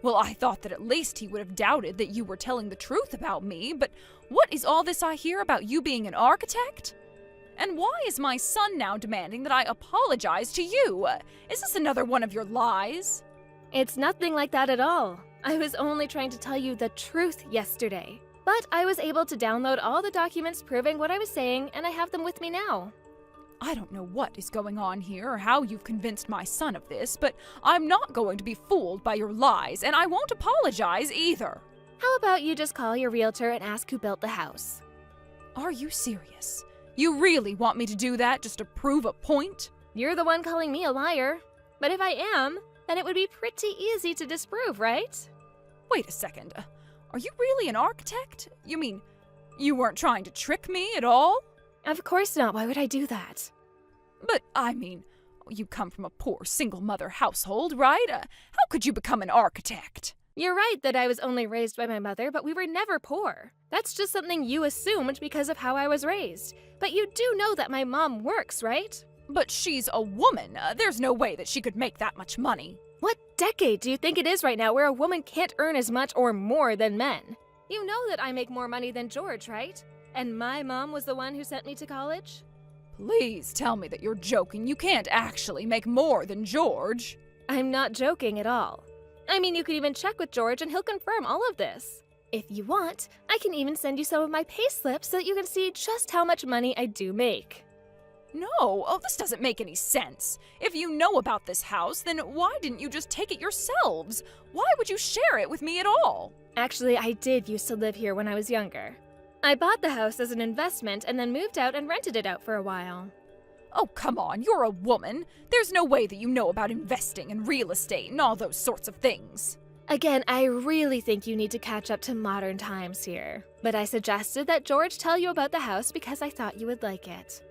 Speaker 3: Well, I thought that at least he would have doubted that you were telling the truth about me, but what is all this I hear about you being an architect? And why is my son now demanding that I apologize to you? Is this another one of your lies?
Speaker 4: It's nothing like that at all. I was only trying to tell you the truth yesterday. But I was able to download all the documents proving what I was saying, and I have them with me now.
Speaker 3: I don't know what is going on here or how you've convinced my son of this, but I'm not going to be fooled by your lies, and I won't apologize either.
Speaker 4: How about you just call your realtor and ask who built the house?
Speaker 3: Are you serious? You really want me to do that just to prove a point?
Speaker 4: You're the one calling me a liar. But if I am, then it would be pretty easy to disprove, right?
Speaker 3: Wait a second. Are you really an architect? You mean, you weren't trying to trick me at all?
Speaker 4: Of course not. Why would I do that?
Speaker 3: But, I mean, you come from a poor single-mother household, right? How could you become an architect?
Speaker 4: You're right that I was only raised by my mother, but we were never poor. That's just something you assumed because of how I was raised. But you do know that my mom works, right?
Speaker 3: But she's a woman. There's no way that she could make that much money.
Speaker 4: What decade do you think it is right now where a woman can't earn as much or more than men? You know that I make more money than George, right? And my mom was the one who sent me to college?
Speaker 3: Please tell me that you're joking. You can't actually make more than George.
Speaker 4: I'm not joking at all. I mean, you could even check with George and he'll confirm all of this. If you want, I can even send you some of my pay slips so that you can see just how much money I do make.
Speaker 3: No, this doesn't make any sense. If you know about this house, then why didn't you just take it yourselves? Why would you share it with me at all?
Speaker 4: Actually, I did used to live here when I was younger. I bought the house as an investment and then moved out and rented it out for a while.
Speaker 3: Oh, come on, you're a woman. There's no way that you know about investing and real estate and all those sorts of things.
Speaker 4: Again, I really think you need to catch up to modern times here. But I suggested that George tell you about the house because I thought you would like it.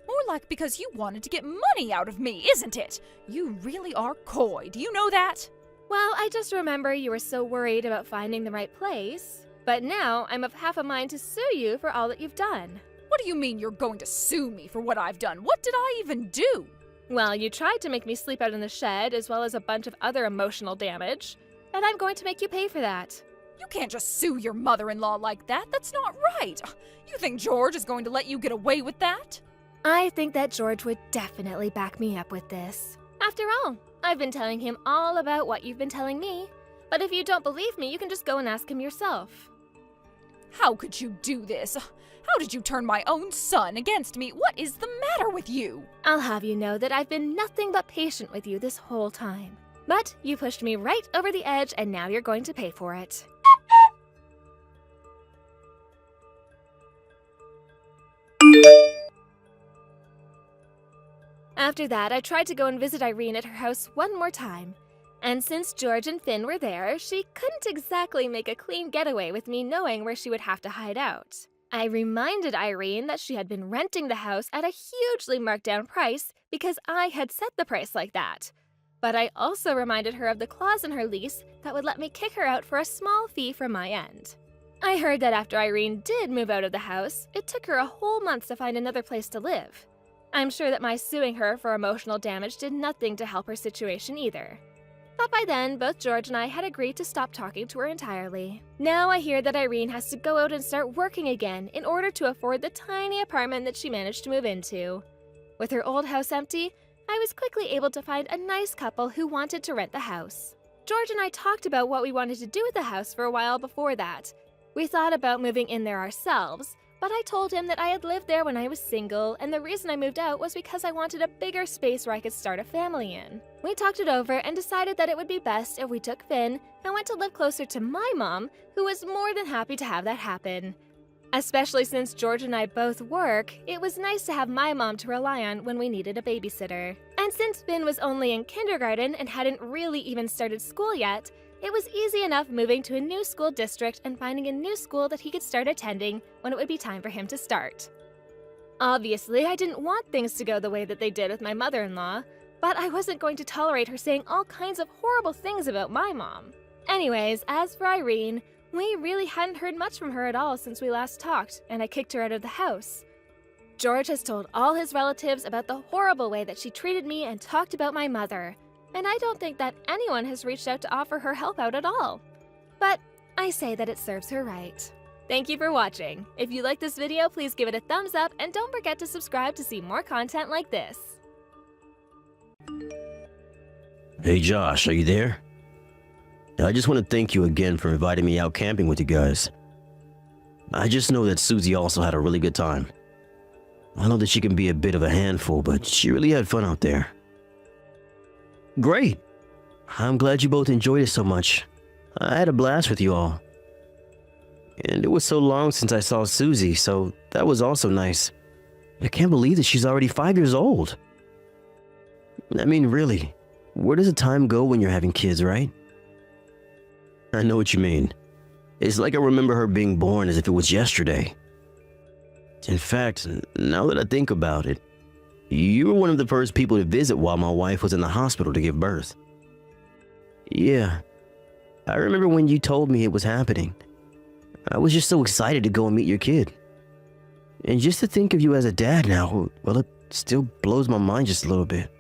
Speaker 3: More like because you wanted to get money out of me, isn't it? You really are coy, do you know that?
Speaker 4: Well, I just remember you were so worried about finding the right place. But now I'm of half a mind to sue you for all that you've done.
Speaker 3: What do you mean you're going to sue me for what I've done? What did I even do?
Speaker 4: Well, you tried to make me sleep out in the shed as well as a bunch of other emotional damage. And I'm going to make you pay for that.
Speaker 3: You can't just sue your mother-in-law like that. That's not right. You think George is going to let you get away with that?
Speaker 4: I think that George would definitely back me up with this. After all, I've been telling him all about what you've been telling me. But if you don't believe me, you can just go and ask him yourself.
Speaker 3: How could you do this? How did you turn my own son against me? What is the matter with you?
Speaker 4: I'll have you know that I've been nothing but patient with you this whole time. But you pushed me right over the edge and now you're going to pay for it. After that, I tried to go and visit Irene at her house one more time. And since George and Finn were there, she couldn't exactly make a clean getaway with me knowing where she would have to hide out. I reminded Irene that she had been renting the house at a hugely marked down price because I had set the price like that. But I also reminded her of the clause in her lease that would let me kick her out for a small fee from my end. I heard that after Irene did move out of the house, it took her a whole month to find another place to live. I'm sure that my suing her for emotional damage did nothing to help her situation either. But by then, both George and I had agreed to stop talking to her entirely. Now I hear that Irene has to go out and start working again in order to afford the tiny apartment that she managed to move into. With her old house empty, I was quickly able to find a nice couple who wanted to rent the house. George and I talked about what we wanted to do with the house for a while before that. We thought about moving in there ourselves, but I told him that I had lived there when I was single, and the reason I moved out was because I wanted a bigger space where I could start a family in. We talked it over and decided that it would be best if we took Finn and went to live closer to my mom, who was more than happy to have that happen. Especially since George and I both work, it was nice to have my mom to rely on when we needed a babysitter. And since Finn was only in kindergarten and hadn't really even started school yet, it was easy enough moving to a new school district and finding a new school that he could start attending when it would be time for him to start. Obviously, I didn't want things to go the way that they did with my mother-in-law, but I wasn't going to tolerate her saying all kinds of horrible things about my mom. Anyways, as for Irene, we really hadn't heard much from her at all since we last talked, and I kicked her out of the house. George has told all his relatives about the horrible way that she treated me and talked about my mother, and I don't think that anyone has reached out to offer her help out at all. But I say that it serves her right. Thank you for watching. If you like this video, please give it a thumbs up and don't forget to subscribe to see more content like this.
Speaker 5: Hey Josh, are you there? I just want to thank you again for inviting me out camping with you guys. I just know that Susie also had a really good time. I know that she can be a bit of a handful, but she really had fun out there. Great! I'm glad you both enjoyed it so much. I had a blast with you all. And it was so long since I saw Susie, so that was also nice. I can't believe that she's already 5 years old. I mean, really, where does the time go when you're having kids, right? I know what you mean. It's like I remember her being born as if it was yesterday. In fact, now that I think about it, you were one of the first people to visit while my wife was in the hospital to give birth. Yeah, I remember when you told me it was happening. I was just so excited to go and meet your kid. And just to think of you as a dad now, well, it still blows my mind just a little bit.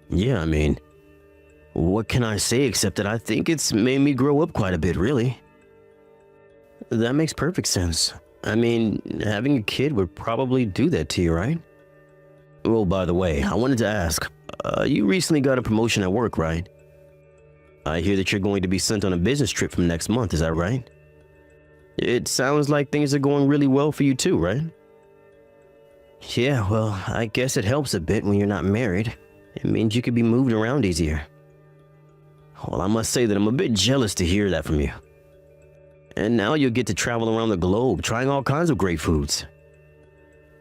Speaker 5: Yeah, I mean, what can I say except that I think it's made me grow up quite a bit, really. That makes perfect sense. I mean, having a kid would probably do that to you, right? Well, by the way, I wanted to ask, you recently got a promotion at work, right? I hear that you're going to be sent on a business trip from next month, is that right? It sounds like things are going really well for you too, right? Yeah, well, I guess it helps a bit when you're not married. It means you could be moved around easier. Well, I must say that I'm a bit jealous to hear that from you. And now you'll get to travel around the globe, trying all kinds of great foods.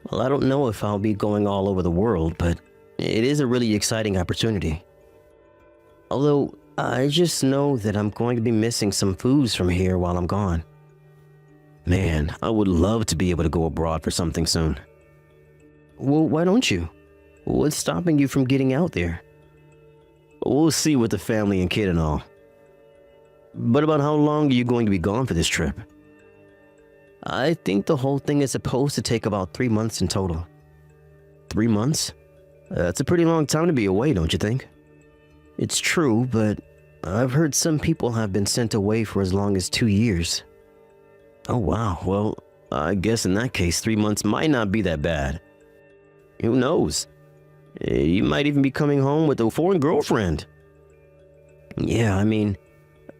Speaker 5: Well, I don't know if I'll be going all over the world, but it is a really exciting opportunity. Although, I just know that I'm going to be missing some foods from here while I'm gone. Man, I would love to be able to go abroad for something soon. Well, why don't you? What's stopping you from getting out there? We'll see with the family and kid and all. But about how long are you going to be gone for this trip? I think the whole thing is supposed to take about 3 months in total. 3 months? That's a pretty long time to be away, don't you think? It's true, but I've heard some people have been sent away for as long as 2 years. Oh wow, well, I guess in that case 3 months might not be that bad. Who knows? You might even be coming home with a foreign girlfriend. Yeah, I mean,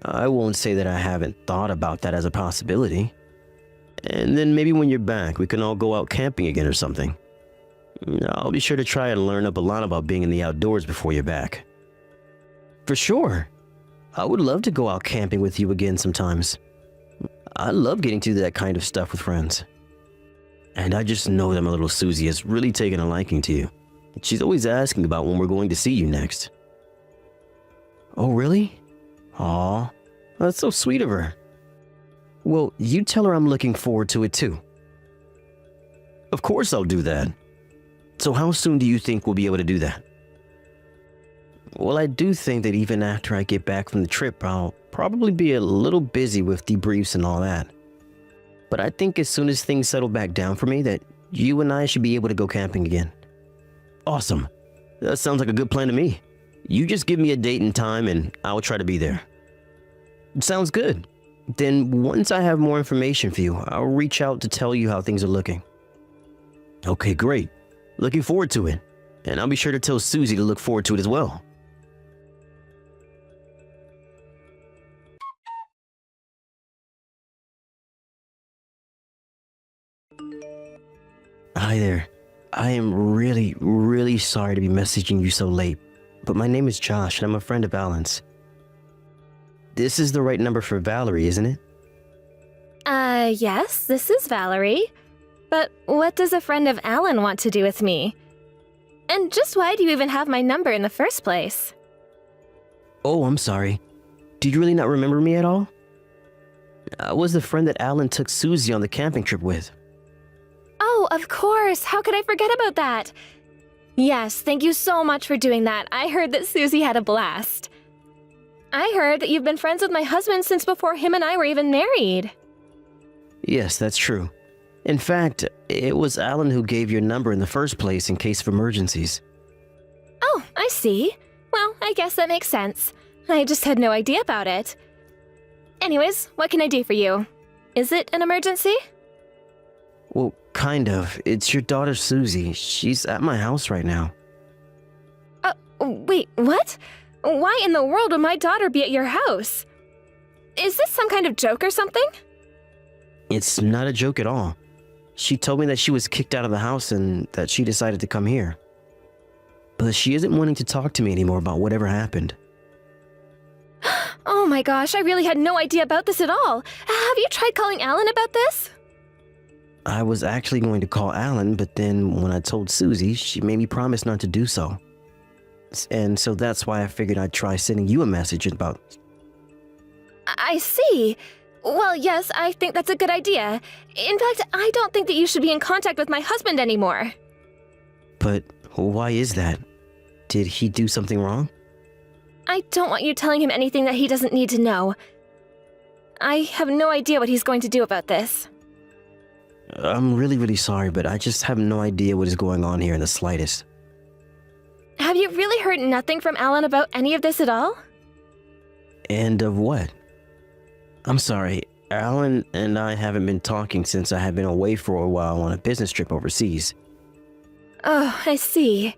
Speaker 5: I won't say that I haven't thought about that as a possibility. And then maybe when you're back, we can all go out camping again or something. I'll be sure to try and learn up a lot about being in the outdoors before you're back. For sure. I would love to go out camping with you again sometimes. I love getting to do that kind of stuff with friends. And I just know that my little Susie has really taken a liking to you. She's always asking about when we're going to see you next. Oh, really? Aw, that's so sweet of her. Well, you tell her I'm looking forward to it too. Of course I'll do that. So how soon do you think we'll be able to do that? Well, I do think that even after I get back from the trip, I'll probably be a little busy with debriefs and all that. But I think as soon as things settle back down for me, that you and I should be able to go camping again. Awesome. That sounds like a good plan to me. You just give me a date and time and I'll try to be there. Sounds good. Then once I have more information for you, I'll reach out to tell you how things are looking. Okay, great. Looking forward to it. And I'll be sure to tell Susie to look forward to it as well. Hi there. I am really sorry to be messaging you so late, but my name is Josh and I'm a friend of Alan's. This is the right number for Valerie, isn't it?
Speaker 4: Yes, this is Valerie. But what does a friend of Alan want to do with me? And just why do you even have my number in the first place?
Speaker 5: Oh, I'm sorry. Do you really not remember me at all? I was the friend that Alan took Susie on the camping trip with.
Speaker 4: Oh, of course. How could I forget about that? Yes, thank you so much for doing that. I heard that Susie had a blast. I heard that you've been friends with my husband since before him and I were even married.
Speaker 5: Yes, that's true. In fact, it was Alan who gave your number in the first place in case of emergencies.
Speaker 4: Oh, I see. Well, I guess that makes sense. I just had no idea about it. Anyways, what can I do for you? Is it an emergency?
Speaker 5: Well, kind of. It's your daughter Susie. She's at my house right now.
Speaker 4: Wait, what? Why in the world would my daughter be at your house? Is this some kind of joke or something?
Speaker 5: It's not a joke at all. She told me that she was kicked out of the house and that she decided to come here. But she isn't wanting to talk to me anymore about whatever happened.
Speaker 4: Oh my gosh, I really had no idea about this at all. Have you tried calling Alan about this?
Speaker 5: I was actually going to call Alan, but then when I told Susie, she made me promise not to do so. And so that's why I figured I'd try sending you a message about...
Speaker 4: I see. Well, yes, I think that's a good idea. In fact, I don't think that you should be in contact with my husband anymore.
Speaker 5: But why is that? Did he do something wrong?
Speaker 4: I don't want you telling him anything that he doesn't need to know. I have no idea what he's going to do about this.
Speaker 5: I'm really sorry, but I just have no idea what is going on here in the slightest.
Speaker 4: Have you really heard nothing from Alan about any of this at all?
Speaker 5: And of what? I'm sorry, Alan and I haven't been talking since I had been away for a while on a business trip overseas.
Speaker 4: Oh, I see.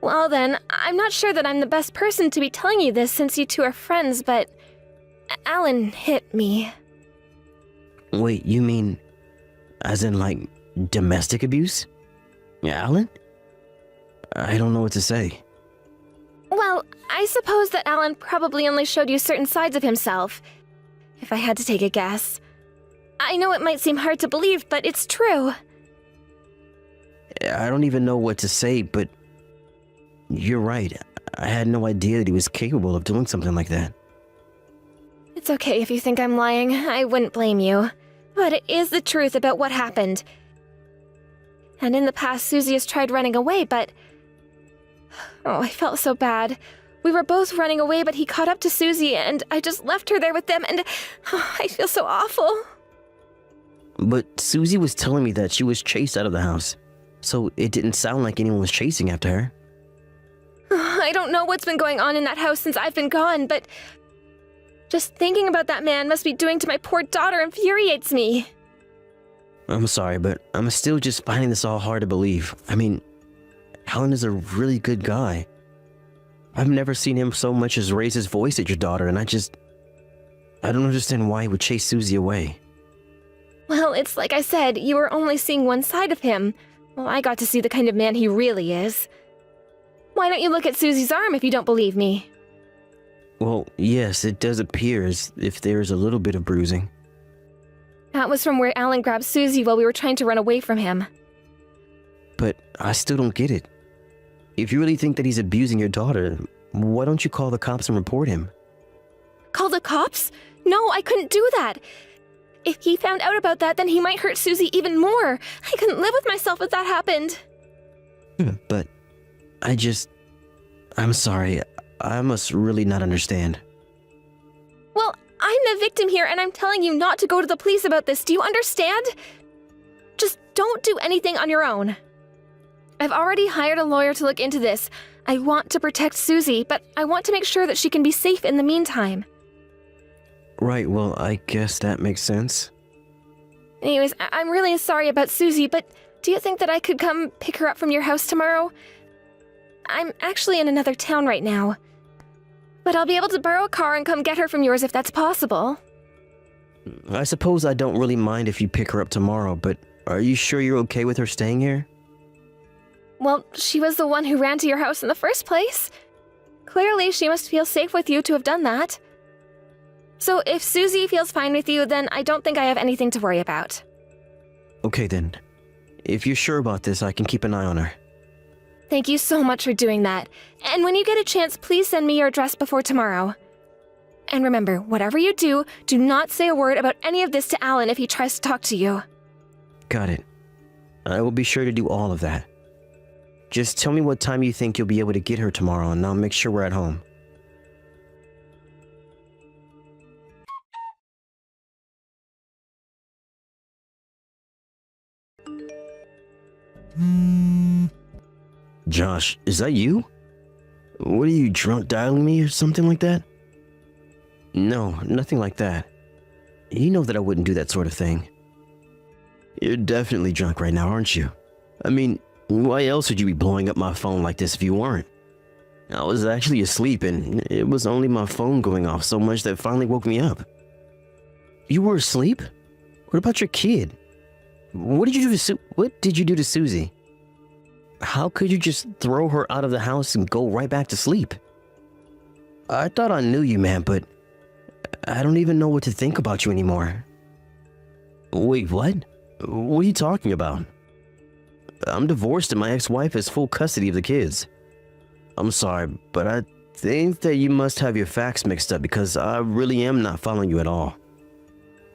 Speaker 4: Well then, I'm not sure that I'm the best person to be telling you this since you two are friends, but Alan hit me.
Speaker 5: Wait, you mean as in like domestic abuse? Alan? I don't know what to say.
Speaker 4: Well, I suppose that Alan probably only showed you certain sides of himself, if I had to take a guess. I know it might seem hard to believe, but it's true.
Speaker 5: I don't even know what to say, but you're right. I had no idea that he was capable of doing something like that.
Speaker 4: It's okay if you think I'm lying. I wouldn't blame you. But it is the truth about what happened. And in the past, Susie has tried running away, but... Oh, I felt so bad. We were both running away, but he caught up to Susie, and I just left her there with them, and I feel so awful.
Speaker 5: But Susie was telling me that she was chased out of the house, so it didn't sound like anyone was chasing after her.
Speaker 4: I don't know what's been going on in that house since I've been gone, but just thinking about that man must be doing to my poor daughter infuriates me.
Speaker 5: I'm sorry, but I'm still just finding this all hard to believe. I mean, Alan is a really good guy. I've never seen him so much as raise his voice at your daughter, and I don't understand why he would chase Susie away.
Speaker 4: Well, it's like I said, you were only seeing one side of him. Well, I got to see the kind of man he really is. Why don't you look at Susie's arm if you don't believe me?
Speaker 5: Well, yes, it does appear as if there is a little bit of bruising.
Speaker 4: That was from where Alan grabbed Susie while we were trying to run away from him.
Speaker 5: But I still don't get it. If you really think that he's abusing your daughter, why don't you call the cops and report him?
Speaker 4: Call the cops? No, I couldn't do that. If he found out about that, then he might hurt Susie even more. I couldn't live with myself if that happened.
Speaker 5: But I'm sorry. I must really not understand.
Speaker 4: Well, I'm the victim here, and I'm telling you not to go to the police about this. Do you understand? Just don't do anything on your own. I've already hired a lawyer to look into this. I want to protect Susie, but I want to make sure that she can be safe in the meantime.
Speaker 5: Right, well, I guess that makes sense.
Speaker 4: Anyways, I'm really sorry about Susie, but do you think that I could come pick her up from your house tomorrow? I'm actually in another town right now. But I'll be able to borrow a car and come get her from yours if that's possible.
Speaker 5: I suppose I don't really mind if you pick her up tomorrow, but are you sure you're okay with her staying here?
Speaker 4: Well, she was the one who ran to your house in the first place. Clearly, she must feel safe with you to have done that. So if Susie feels fine with you, then I don't think I have anything to worry about.
Speaker 5: Okay then. If you're sure about this, I can keep an eye on her.
Speaker 4: Thank you so much for doing that. And when you get a chance, please send me your address before tomorrow. And remember, whatever you do not say a word about any of this to Alan if he tries to talk to you.
Speaker 5: Got it. I will be sure to do all of that. Just tell me what time you think you'll be able to get her tomorrow, and I'll make sure we're at home. Josh, is that you? What are you, drunk dialing me or something like that? No, nothing like that. You know that I wouldn't do that sort of thing. You're definitely drunk right now, aren't you? I mean, why else would you be blowing up my phone like this if you weren't? I was actually asleep and it was only my phone going off so much that finally woke me up. You were asleep? What about your kid? What did you do to Susie? How could you just throw her out of the house and go right back to sleep? I thought I knew you, man, but I don't even know what to think about you anymore. Wait, what? What are you talking about? I'm divorced and my ex-wife has full custody of the kids. I'm sorry, but I think that you must have your facts mixed up because I really am not following you at all.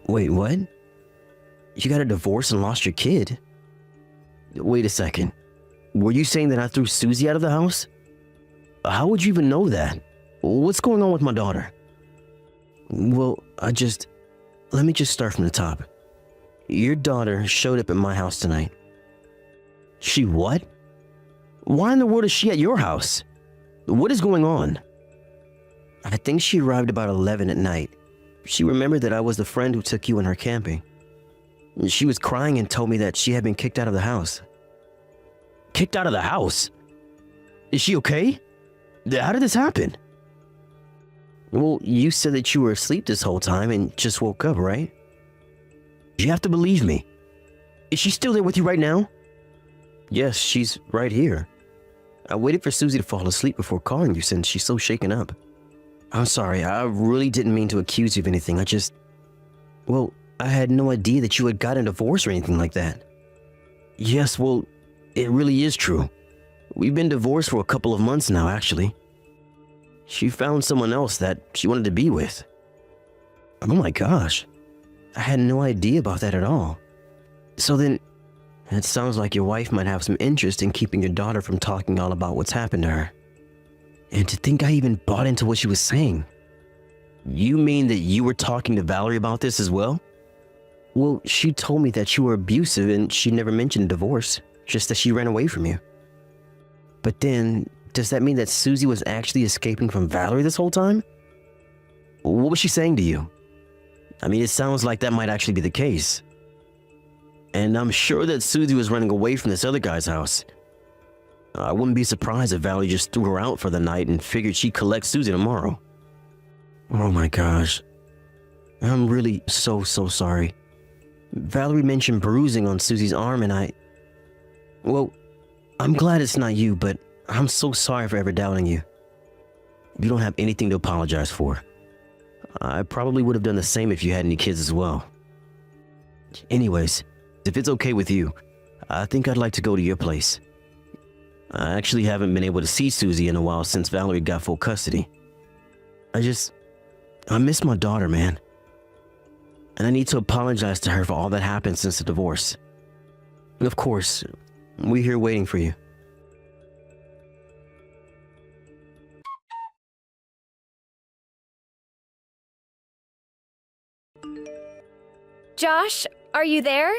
Speaker 5: Wait, what? You got a divorce and lost your kid? Wait a second. Were you saying that I threw Susie out of the house? How would you even know that? What's going on with my daughter? Well, let me just start from the top. Your daughter showed up at my house tonight. She what? Why in the world is she at your house? What is going on? I think she arrived about 11 at night. She remembered that I was the friend who took you and her camping. She was crying and told me that she had been kicked out of the house. Kicked out of the house? Is she okay? How did this happen? Well, you said that you were asleep this whole time and just woke up, right? You have to believe me. Is she still there with you right now? Yes, she's right here. I waited for Susie to fall asleep before calling you since she's so shaken up. I'm sorry, I really didn't mean to accuse you of anything. I had no idea that you had gotten a divorce or anything like that. Yes, well, it really is true. We've been divorced for a couple of months now, actually. She found someone else that she wanted to be with. Oh my gosh. I had no idea about that at all. So then, it sounds like your wife might have some interest in keeping your daughter from talking all about what's happened to her. And to think I even bought into what she was saying. You mean that you were talking to Valerie about this as well? Well, she told me that you were abusive and she never mentioned divorce, just that she ran away from you. But then, does that mean that Susie was actually escaping from Valerie this whole time? What was she saying to you? I mean, it sounds like that might actually be the case. And I'm sure that Susie was running away from this other guy's house. I wouldn't be surprised if Valerie just threw her out for the night and figured she'd collect Susie tomorrow. Oh my gosh. I'm really so sorry. Valerie mentioned bruising on Susie's arm and Well, I'm glad it's not you, but I'm so sorry for ever doubting you. You don't have anything to apologize for. I probably would have done the same if you had any kids as well. Anyways, if it's okay with you, I think I'd like to go to your place. I actually haven't been able to see Susie in a while since Valerie got full custody. I miss my daughter, man. And I need to apologize to her for all that happened since the divorce. And of course, we're here waiting for you.
Speaker 4: Josh, are you there?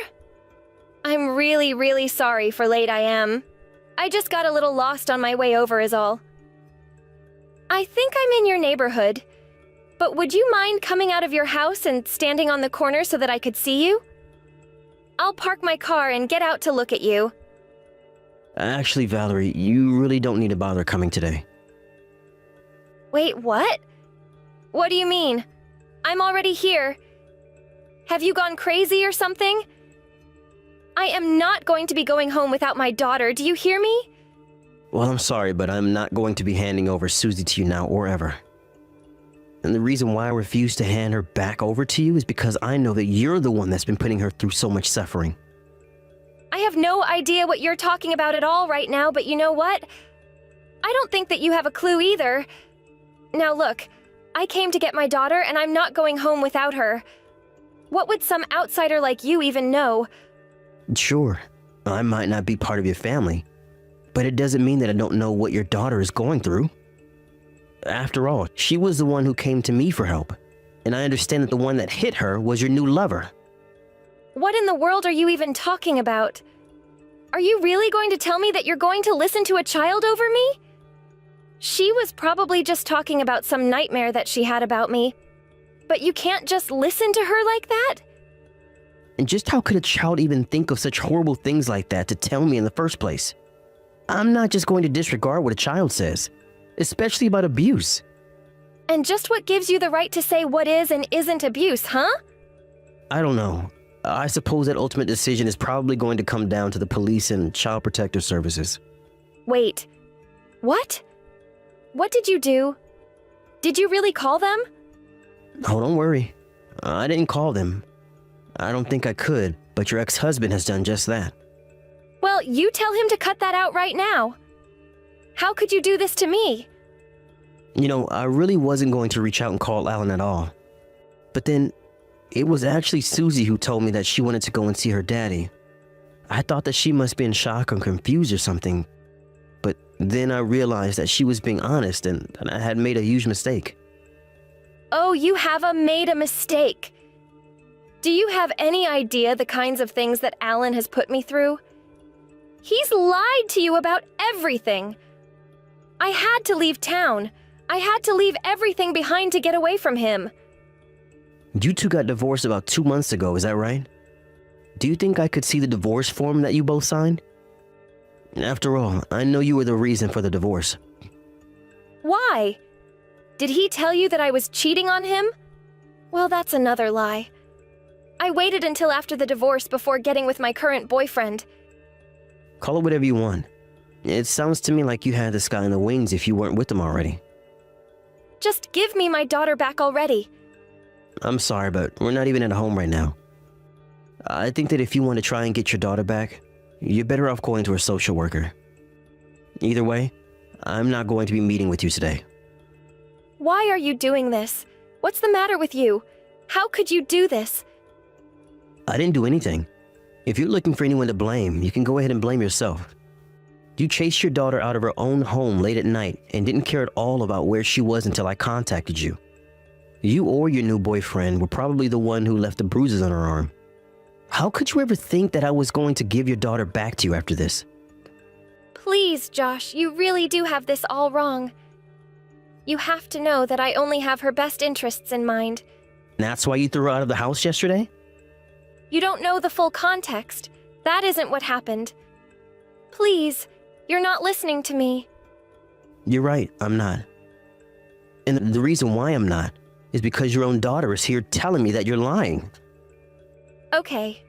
Speaker 4: I'm really sorry for late I am. I just got a little lost on my way over is all. I think I'm in your neighborhood, but would you mind coming out of your house and standing on the corner so that I could see you? I'll park my car and get out to look at you.
Speaker 5: Actually, Valerie, you really don't need to bother coming today.
Speaker 4: Wait, what? What do you mean? I'm already here. Have you gone crazy or something? I am not going to be going home without my daughter, do you hear me?
Speaker 5: Well, I'm sorry, but I'm not going to be handing over Susie to you now or ever. And the reason why I refuse to hand her back over to you is because I know that you're the one that's been putting her through so much suffering.
Speaker 4: I have no idea what you're talking about at all right now, but you know what? I don't think that you have a clue either. Now look, I came to get my daughter and I'm not going home without her. What would some outsider like you even know?
Speaker 5: Sure, I might not be part of your family, but it doesn't mean that I don't know what your daughter is going through. After all, she was the one who came to me for help, and I understand that the one that hit her was your new lover.
Speaker 4: What in the world are you even talking about? Are you really going to tell me that you're going to listen to a child over me? She was probably just talking about some nightmare that she had about me. But you can't just listen to her like that?
Speaker 5: And just how could a child even think of such horrible things like that to tell me in the first place? I'm not just going to disregard what a child says, especially about abuse.
Speaker 4: And just what gives you the right to say what is and isn't abuse, huh?
Speaker 5: I don't know. I suppose that ultimate decision is probably going to come down to the police and child protective services.
Speaker 4: Wait. What? What did you do? Did you really call them?
Speaker 5: Oh, don't worry. I didn't call them. I don't think I could, but your ex-husband has done just that.
Speaker 4: Well, you tell him to cut that out right now. How could you do this to me?
Speaker 5: You know, I really wasn't going to reach out and call Alan at all. But then, it was actually Susie who told me that she wanted to go and see her daddy. I thought that she must be in shock or confused or something. But then I realized that she was being honest and I had made a huge mistake.
Speaker 4: Oh, you have made a mistake. Do you have any idea the kinds of things that Alan has put me through? He's lied to you about everything. I had to leave town. I had to leave everything behind to get away from him.
Speaker 5: You two got divorced about 2 months ago, is that right? Do you think I could see the divorce form that you both signed? After all, I know you were the reason for the divorce.
Speaker 4: Why? Did he tell you that I was cheating on him? Well, that's another lie. I waited until after the divorce before getting with my current boyfriend.
Speaker 5: Call it whatever you want. It sounds to me like you had this guy in the wings if you weren't with him already.
Speaker 4: Just give me my daughter back already.
Speaker 5: I'm sorry, but we're not even at home right now. I think that if you want to try and get your daughter back, you're better off going to a social worker. Either way, I'm not going to be meeting with you today.
Speaker 4: Why are you doing this? What's the matter with you? How could you do this?
Speaker 5: I didn't do anything. If you're looking for anyone to blame, you can go ahead and blame yourself. You chased your daughter out of her own home late at night and didn't care at all about where she was until I contacted you. You or your new boyfriend were probably the one who left the bruises on her arm. How could you ever think that I was going to give your daughter back to you after this?
Speaker 4: Please, Josh, you really do have this all wrong. You have to know that I only have her best interests in mind.
Speaker 5: That's why you threw her out of the house yesterday?
Speaker 4: You don't know the full context. That isn't what happened. Please, you're not listening to me.
Speaker 5: You're right, I'm not. And the reason why I'm not is because your own daughter is here telling me that you're lying.
Speaker 4: Okay.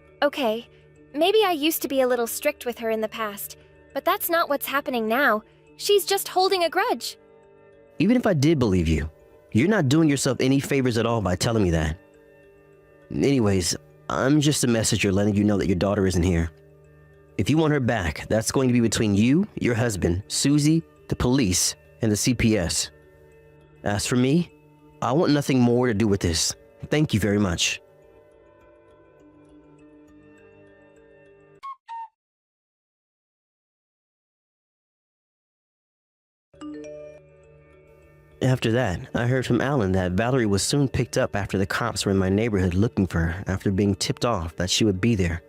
Speaker 4: Maybe I used to be a little strict with her in the past, but that's not what's happening now. She's just holding a grudge.
Speaker 5: Even if I did believe you, you're not doing yourself any favors at all by telling me that. Anyways, I'm just a messenger letting you know that your daughter isn't here. If you want her back, that's going to be between you, your husband, Susie, the police, and the CPS. As for me, I want nothing more to do with this. Thank you very much. After that, I heard from Alan that Valerie was soon picked up after the cops were in my neighborhood looking for her after being tipped off that she would be there.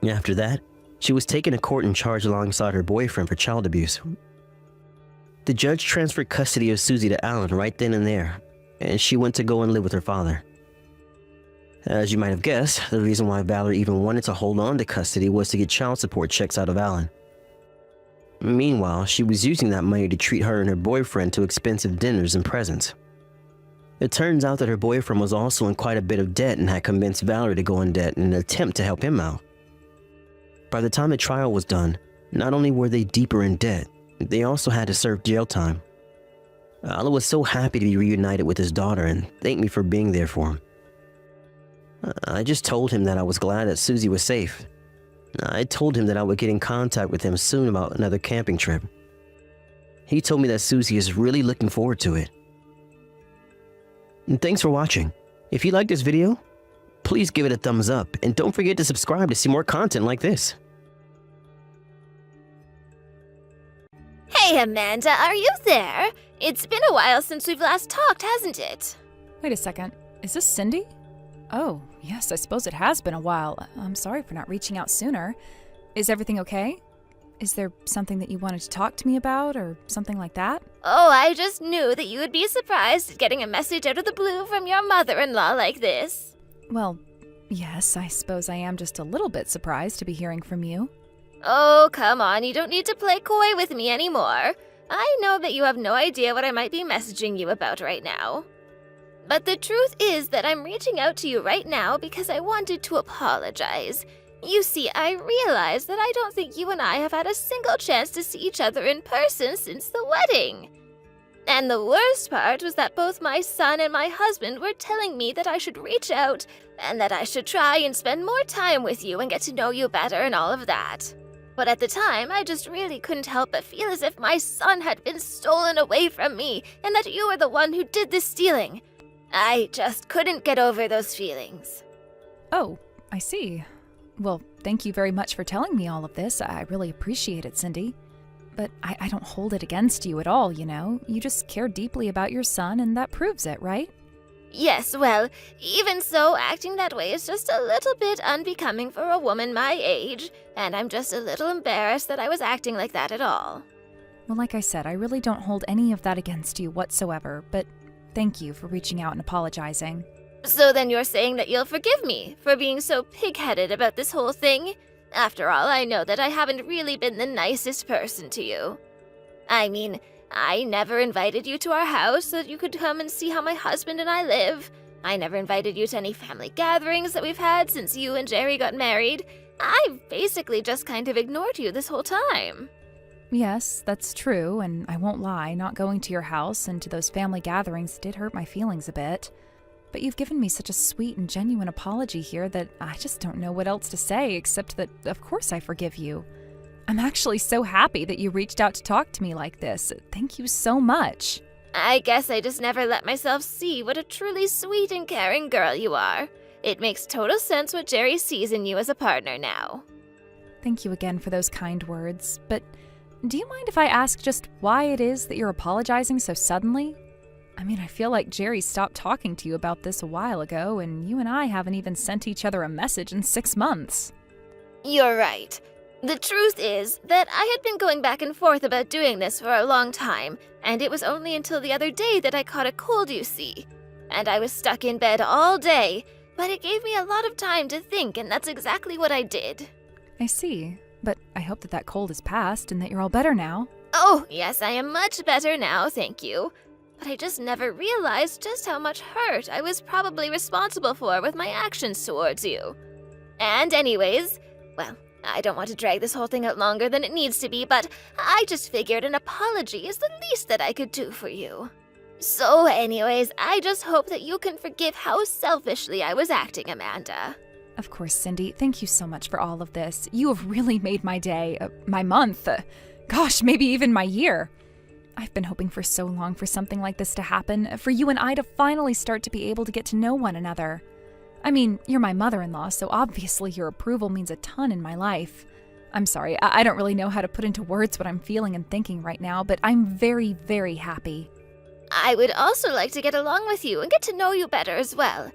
Speaker 5: After that, she was taken to court and charged alongside her boyfriend for child abuse. The judge transferred custody of Susie to Alan right then and there, and she went to go and live with her father. As you might have guessed, the reason why Valerie even wanted to hold on to custody was to get child support checks out of Alan. Meanwhile, she was using that money to treat her and her boyfriend to expensive dinners and presents. It turns out that her boyfriend was also in quite a bit of debt and had convinced Valerie to go in debt in an attempt to help him out. By the time the trial was done, not only were they deeper in debt, they also had to serve jail time. Alan was so happy to be reunited with his daughter and thanked me for being there for him. I just told him that I was glad that Susie was safe. I told him that I would get in contact with him soon about another camping trip. He told me that Susie is really looking forward to it. And thanks for watching. If you liked this video, please give it a thumbs up and don't forget to subscribe to see more content like this.
Speaker 4: Hey, Amanda, are you there? It's been a while since we've last talked, hasn't it?
Speaker 2: Wait a second. Is this Cindy? Oh, yes, I suppose it has been a while. I'm sorry for not reaching out sooner. Is everything okay? Is there something that you wanted to talk to me about or something like that?
Speaker 4: Oh, I just knew that you would be surprised at getting a message out of the blue from your mother-in-law like this.
Speaker 2: Well, yes, I suppose I am just a little bit surprised to be hearing from you.
Speaker 4: Oh, come on, you don't need to play coy with me anymore. I know that you have no idea what I might be messaging you about right now. But the truth is that I'm reaching out to you right now because I wanted to apologize. You see, I realize that I don't think you and I have had a single chance to see each other in person since the wedding. And the worst part was that both my son and my husband were telling me that I should reach out and that I should try and spend more time with you and get to know you better and all of that. But at the time, I just really couldn't help but feel as if my son had been stolen away from me and that you were the one who did the stealing. I just couldn't get over those feelings.
Speaker 2: Oh, I see. Well, thank you very much for telling me all of this. I really appreciate it, Cindy. But I don't hold it against you at all, you know. You just care deeply about your son, and that proves it, right?
Speaker 4: Yes, well, even so, acting that way is just a little bit unbecoming for a woman my age, and I'm just a little embarrassed that I was acting like that at all.
Speaker 2: Well, like I said, I really don't hold any of that against you whatsoever, but thank you for reaching out and apologizing.
Speaker 4: So then you're saying that you'll forgive me for being so pig-headed about this whole thing? After all, I know that I haven't really been the nicest person to you. I mean, I never invited you to our house so that you could come and see how my husband and I live. I never invited you to any family gatherings that we've had since you and Jerry got married. I've basically just kind of ignored you this whole time.
Speaker 2: Yes, that's true, and I won't lie, not going to your house and to those family gatherings did hurt my feelings a bit. But you've given me such a sweet and genuine apology here that I just don't know what else to say except that, of course, I forgive you. I'm actually so happy that you reached out to talk to me like this. Thank you so much.
Speaker 4: I guess I just never let myself see what a truly sweet and caring girl you are. It makes total sense what Jerry sees in you as a partner now.
Speaker 2: Thank you again for those kind words, but do you mind if I ask just why it is that you're apologizing so suddenly? I mean, I feel like Jerry stopped talking to you about this a while ago, and you and I haven't even sent each other a message in 6 months.
Speaker 4: You're right. The truth is that I had been going back and forth about doing this for a long time, and it was only until the other day that I caught a cold, you see. And I was stuck in bed all day, but it gave me a lot of time to think, and that's exactly what I did.
Speaker 2: I see, but I hope that that cold is past and that you're all better now.
Speaker 4: Oh, yes, I am much better now, thank you. But I just never realized just how much hurt I was probably responsible for with my actions towards you. And anyways, well, I don't want to drag this whole thing out longer than it needs to be, but I just figured an apology is the least that I could do for you. So anyways, I just hope that you can forgive how selfishly I was acting, Amanda.
Speaker 2: Of course, Cindy, thank you so much for all of this. You have really made my day, my month, gosh, maybe even my year. I've been hoping for so long for something like this to happen, for you and I to finally start to be able to get to know one another. I mean, you're my mother-in-law, so obviously your approval means a ton in my life. I'm sorry, I don't really know how to put into words what I'm feeling and thinking right now, but I'm very, very happy.
Speaker 4: I would also like to get along with you and get to know you better as well.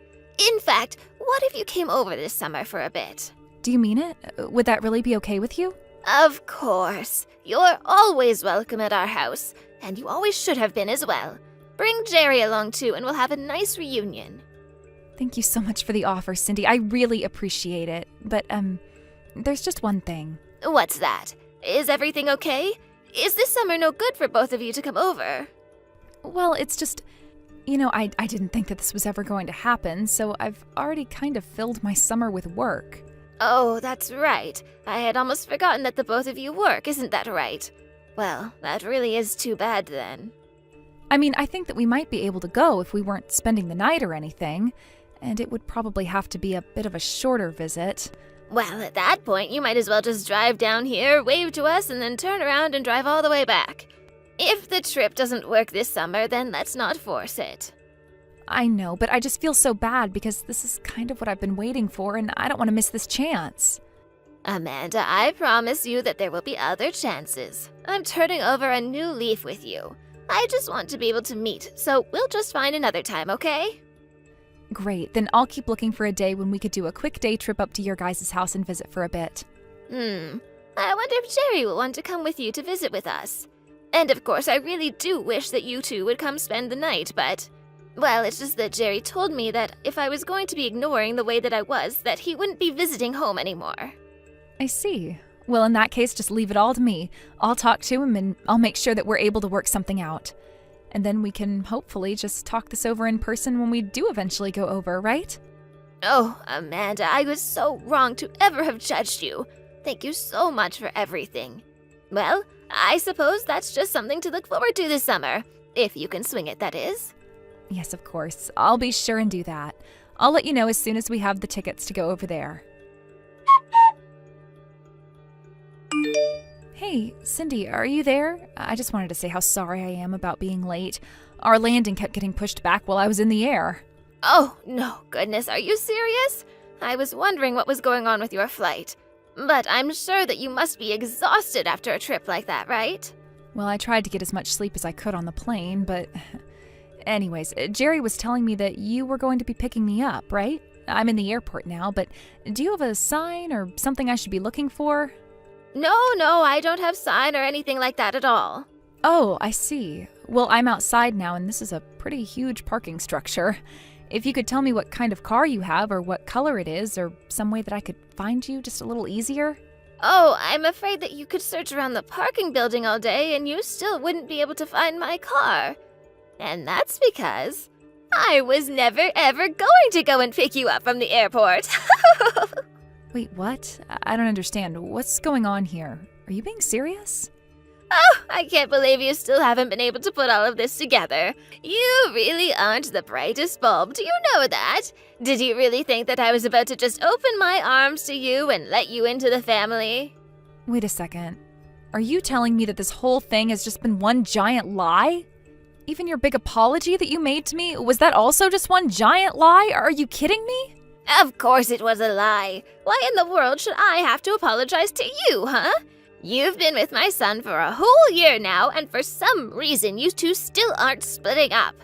Speaker 4: In fact, what if you came over this summer for a bit?
Speaker 2: Do you mean it? Would that really be okay with you?
Speaker 4: Of course. You're always welcome at our house, and you always should have been as well. Bring Jerry along too, and we'll have a nice reunion.
Speaker 2: Thank you so much for the offer, Cindy. I really appreciate it. But, there's just one thing.
Speaker 4: What's that? Is everything okay? Is this summer no good for both of you to come over?
Speaker 2: Well, it's just, you know, I didn't think that this was ever going to happen, so I've already kind of filled my summer with work.
Speaker 4: Oh, that's right. I had almost forgotten that the both of you work, isn't that right? Well, that really is too bad then.
Speaker 2: I mean, I think that we might be able to go if we weren't spending the night or anything, and it would probably have to be a bit of a shorter visit.
Speaker 4: Well, at that point, you might as well just drive down here, wave to us, and then turn around and drive all the way back. If the trip doesn't work this summer, then let's not force it.
Speaker 2: I know, but I just feel so bad because this is kind of what I've been waiting for, and I don't want to miss this chance.
Speaker 4: Amanda, I promise you that there will be other chances. I'm turning over a new leaf with you. I just want to be able to meet, so we'll just find another time, okay?
Speaker 2: Great, then I'll keep looking for a day when we could do a quick day trip up to your guys' house and visit for a bit.
Speaker 4: I wonder if Jerry will want to come with you to visit with us. And of course, I really do wish that you two would come spend the night, but... Well, it's just that Jerry told me that if I was going to be ignoring the way that I was, that he wouldn't be visiting home anymore.
Speaker 2: I see. Well, in that case, just leave it all to me. I'll talk to him and I'll make sure that we're able to work something out. And then we can hopefully just talk this over in person when we do eventually go over, right?
Speaker 4: Oh, Amanda, I was so wrong to ever have judged you. Thank you so much for everything. Well, I suppose that's just something to look forward to this summer. If you can swing it, that is.
Speaker 2: Yes, of course. I'll be sure and do that. I'll let you know as soon as we have the tickets to go over there. Hey, Cindy, are you there? I just wanted to say how sorry I am about being late. Our landing kept getting pushed back while I was in the air.
Speaker 4: Oh, no, goodness, are you serious? I was wondering what was going on with your flight. But I'm sure that you must be exhausted after a trip like that, right?
Speaker 2: Well, I tried to get as much sleep as I could on the plane, but... Anyways, Jerry was telling me that you were going to be picking me up, right? I'm in the airport now, but do you have a sign or something I should be looking for?
Speaker 4: No, I don't have sign or anything like that at all.
Speaker 2: Oh, I see. Well, I'm outside now, and this is a pretty huge parking structure. If you could tell me what kind of car you have or what color it is, or some way that I could find you just a little easier.
Speaker 4: Oh, I'm afraid that you could search around the parking building all day and you still wouldn't be able to find my car. And that's because I was never ever going to go and pick you up from the airport.
Speaker 2: Wait, what? I don't understand. What's going on here? Are you being serious?
Speaker 4: Oh, I can't believe you still haven't been able to put all of this together. You really aren't the brightest bulb, do you know that? Did you really think that I was about to just open my arms to you and let you into the family?
Speaker 2: Wait a second. Are you telling me that this whole thing has just been one giant lie? Even your big apology that you made to me, was that also just one giant lie? Are you kidding me?
Speaker 4: Of course it was a lie. Why in the world should I have to apologize to you, huh? You've been with my son for a whole year now, and for some reason you two still aren't splitting up.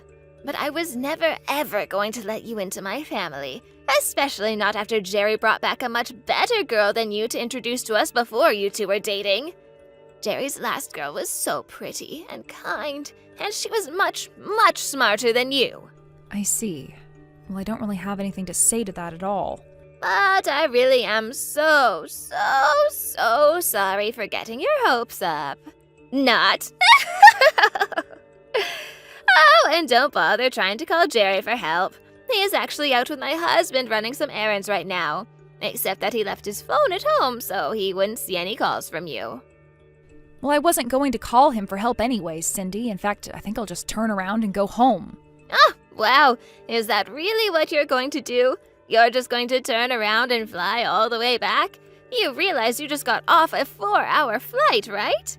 Speaker 4: But I was never ever going to let you into my family, especially not after Jerry brought back a much better girl than you to introduce to us before you two were dating. Jerry's last girl was so pretty and kind, and she was much, much smarter than you.
Speaker 2: I see. Well, I don't really have anything to say to that at all.
Speaker 4: But I really am so sorry for getting your hopes up. Not. Oh, and don't bother trying to call Jerry for help. He is actually out with my husband running some errands right now. Except that he left his phone at home, so he wouldn't see any calls from you.
Speaker 2: Well, I wasn't going to call him for help anyways, Cindy. In fact, I think I'll just turn around and go home.
Speaker 4: Oh, wow. Is that really what you're going to do? You're just going to turn around and fly all the way back? You realize you just got off a 4-hour flight, right?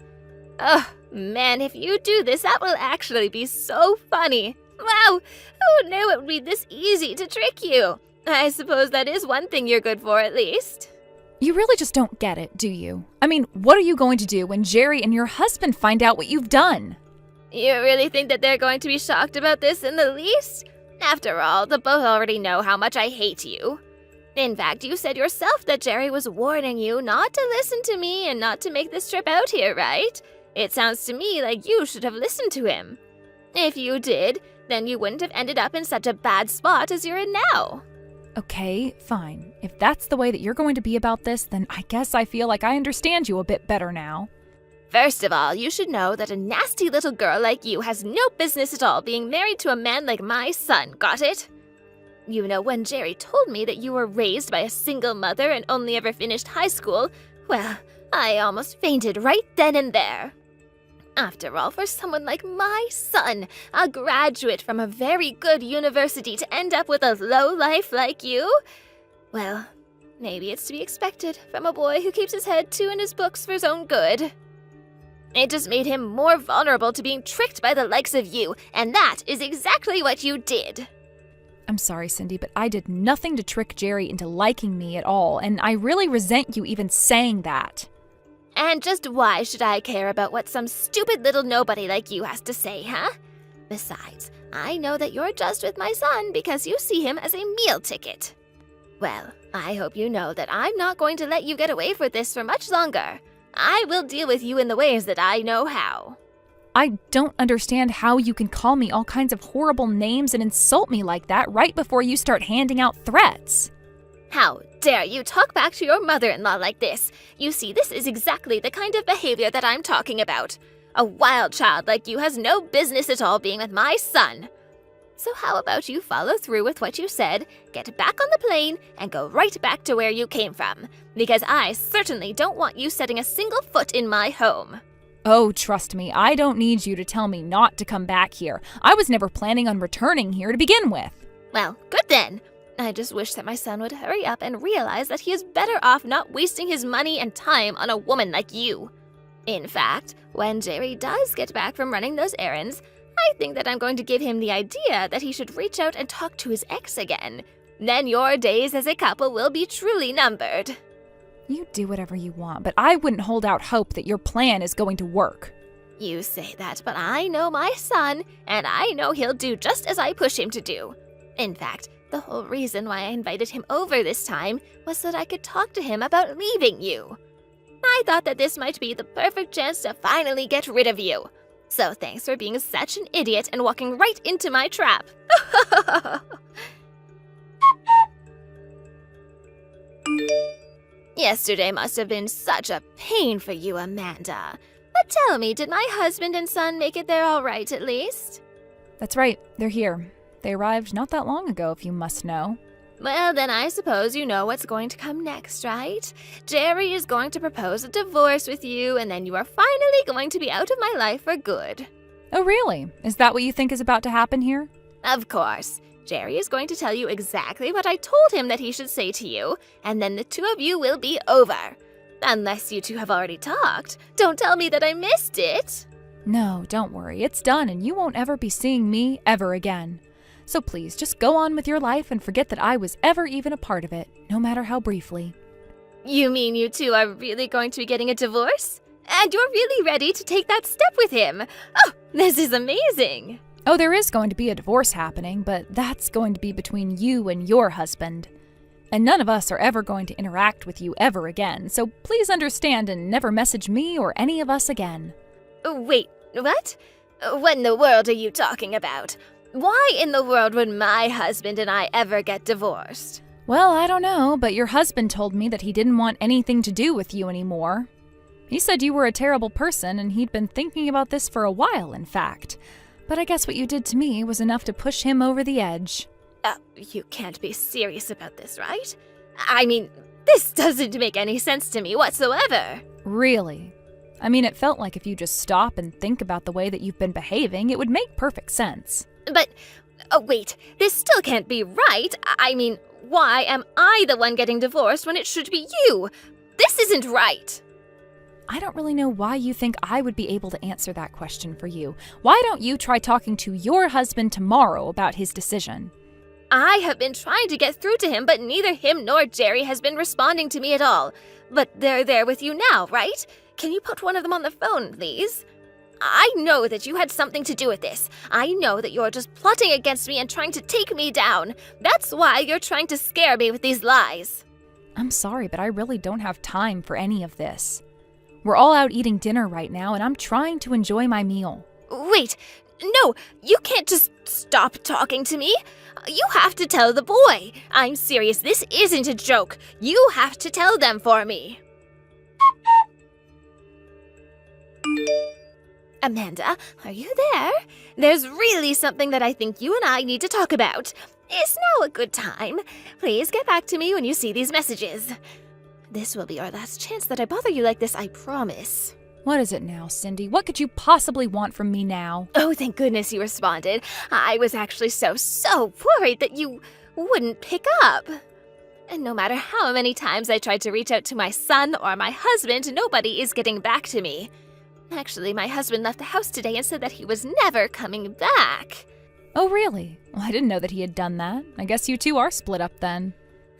Speaker 4: Oh, man, if you do this, that will actually be so funny. Wow, who knew it would be this easy to trick you? I suppose that is one thing you're good for, at least.
Speaker 2: You really just don't get it, do you? I mean, what are you going to do when Jerry and your husband find out what you've done?
Speaker 4: You really think that they're going to be shocked about this in the least? After all, the both already know how much I hate you. In fact, you said yourself that Jerry was warning you not to listen to me and not to make this trip out here, right? It sounds to me like you should have listened to him. If you did, then you wouldn't have ended up in such a bad spot as you're in now.
Speaker 2: Okay, fine. If that's the way that you're going to be about this, then I guess I feel like I understand you a bit better now.
Speaker 4: First of all, you should know that a nasty little girl like you has no business at all being married to a man like my son, got it? You know, when Jerry told me that you were raised by a single mother and only ever finished high school, well, I almost fainted right then and there. After all, for someone like my son, a graduate from a very good university, to end up with a lowlife like you, well, maybe it's to be expected from a boy who keeps his head too in his books for his own good. It just made him more vulnerable to being tricked by the likes of you, and that is exactly what you did.
Speaker 2: I'm sorry, Cindy, but I did nothing to trick Jerry into liking me at all, and I really resent you even saying that.
Speaker 4: And just why should I care about what some stupid little nobody like you has to say, huh? Besides, I know that you're just with my son because you see him as a meal ticket. Well, I hope you know that I'm not going to let you get away with this for much longer. I will deal with you in the ways that I know how.
Speaker 2: I don't understand how you can call me all kinds of horrible names and insult me like that right before you start handing out threats.
Speaker 4: How dare you talk back to your mother-in-law like this? You see, this is exactly the kind of behavior that I'm talking about. A wild child like you has no business at all being with my son. So how about you follow through with what you said, get back on the plane, and go right back to where you came from? Because I certainly don't want you setting a single foot in my home.
Speaker 2: Oh, trust me, I don't need you to tell me not to come back here. I was never planning on returning here to begin with.
Speaker 4: Well, good then. I just wish that my son would hurry up and realize that he is better off not wasting his money and time on a woman like you. In fact, when Jerry does get back from running those errands, I think that I'm going to give him the idea that he should reach out and talk to his ex again. Then your days as a couple will be truly numbered.
Speaker 2: You do whatever you want, but I wouldn't hold out hope that your plan is going to work.
Speaker 4: You say that, but I know my son, and I know he'll do just as I push him to do. In fact, the whole reason why I invited him over this time was so that I could talk to him about leaving you. I thought that this might be the perfect chance to finally get rid of you. So thanks for being such an idiot and walking right into my trap. Yesterday must have been such a pain for you, Amanda. But tell me, did my husband and son make it there all right at least?
Speaker 2: That's right, they're here. They arrived not that long ago, if you must know.
Speaker 4: Well, then I suppose you know what's going to come next, right? Jerry is going to propose a divorce with you, and then you are finally going to be out of my life for good.
Speaker 2: Oh, really? Is that what you think is about to happen here?
Speaker 4: Of course. Jerry is going to tell you exactly what I told him that he should say to you, and then the two of you will be over. Unless you two have already talked. Don't tell me that I missed it.
Speaker 2: No, don't worry. It's done, and you won't ever be seeing me ever again. So please, just go on with your life and forget that I was ever even a part of it, no matter how briefly.
Speaker 4: You mean you two are really going to be getting a divorce? And you're really ready to take that step with him? Oh, this is amazing!
Speaker 2: Oh, there is going to be a divorce happening, but that's going to be between you and your husband. And none of us are ever going to interact with you ever again, so please understand and never message me or any of us again.
Speaker 4: Wait, what? What in the world are you talking about? Why in the world would my husband and I ever get divorced?
Speaker 2: Well, I don't know, but your husband told me that he didn't want anything to do with you anymore. He said you were a terrible person, and he'd been thinking about this for a while, in fact. But I guess what you did to me was enough to push him over the edge.
Speaker 4: You can't be serious about this, right? I mean, this doesn't make any sense to me whatsoever.
Speaker 2: Really? I mean, it felt like if you just stop and think about the way that you've been behaving, it would make perfect sense.
Speaker 4: But, wait, this still can't be right. I mean, why am I the one getting divorced when it should be you? This isn't right.
Speaker 2: I don't really know why you think I would be able to answer that question for you. Why don't you try talking to your husband tomorrow about his decision?
Speaker 4: I have been trying to get through to him, but neither him nor Jerry has been responding to me at all. But they're there with you now, right? Can you put one of them on the phone, please? I know that you had something to do with this. I know that you're just plotting against me and trying to take me down. That's why you're trying to scare me with these lies.
Speaker 2: I'm sorry, but I really don't have time for any of this. We're all out eating dinner right now, and I'm trying to enjoy my meal.
Speaker 4: Wait, no, you can't just stop talking to me. You have to tell the boy. I'm serious, this isn't a joke. You have to tell them for me. Amanda, are you there? There's really something that I think you and I need to talk about. Is now a good time? Please get back to me when you see these messages. This will be our last chance that I bother you like this, I promise.
Speaker 2: What is it now, Cindy? What could you possibly want from me now?
Speaker 4: Oh, thank goodness you responded. I was actually so worried that you wouldn't pick up. And no matter how many times I tried to reach out to my son or my husband, nobody is getting back to me. Actually, my husband left the house today and said that he was never coming back.
Speaker 2: Oh, really? Well, I didn't know that he had done that. I guess you two are split up then.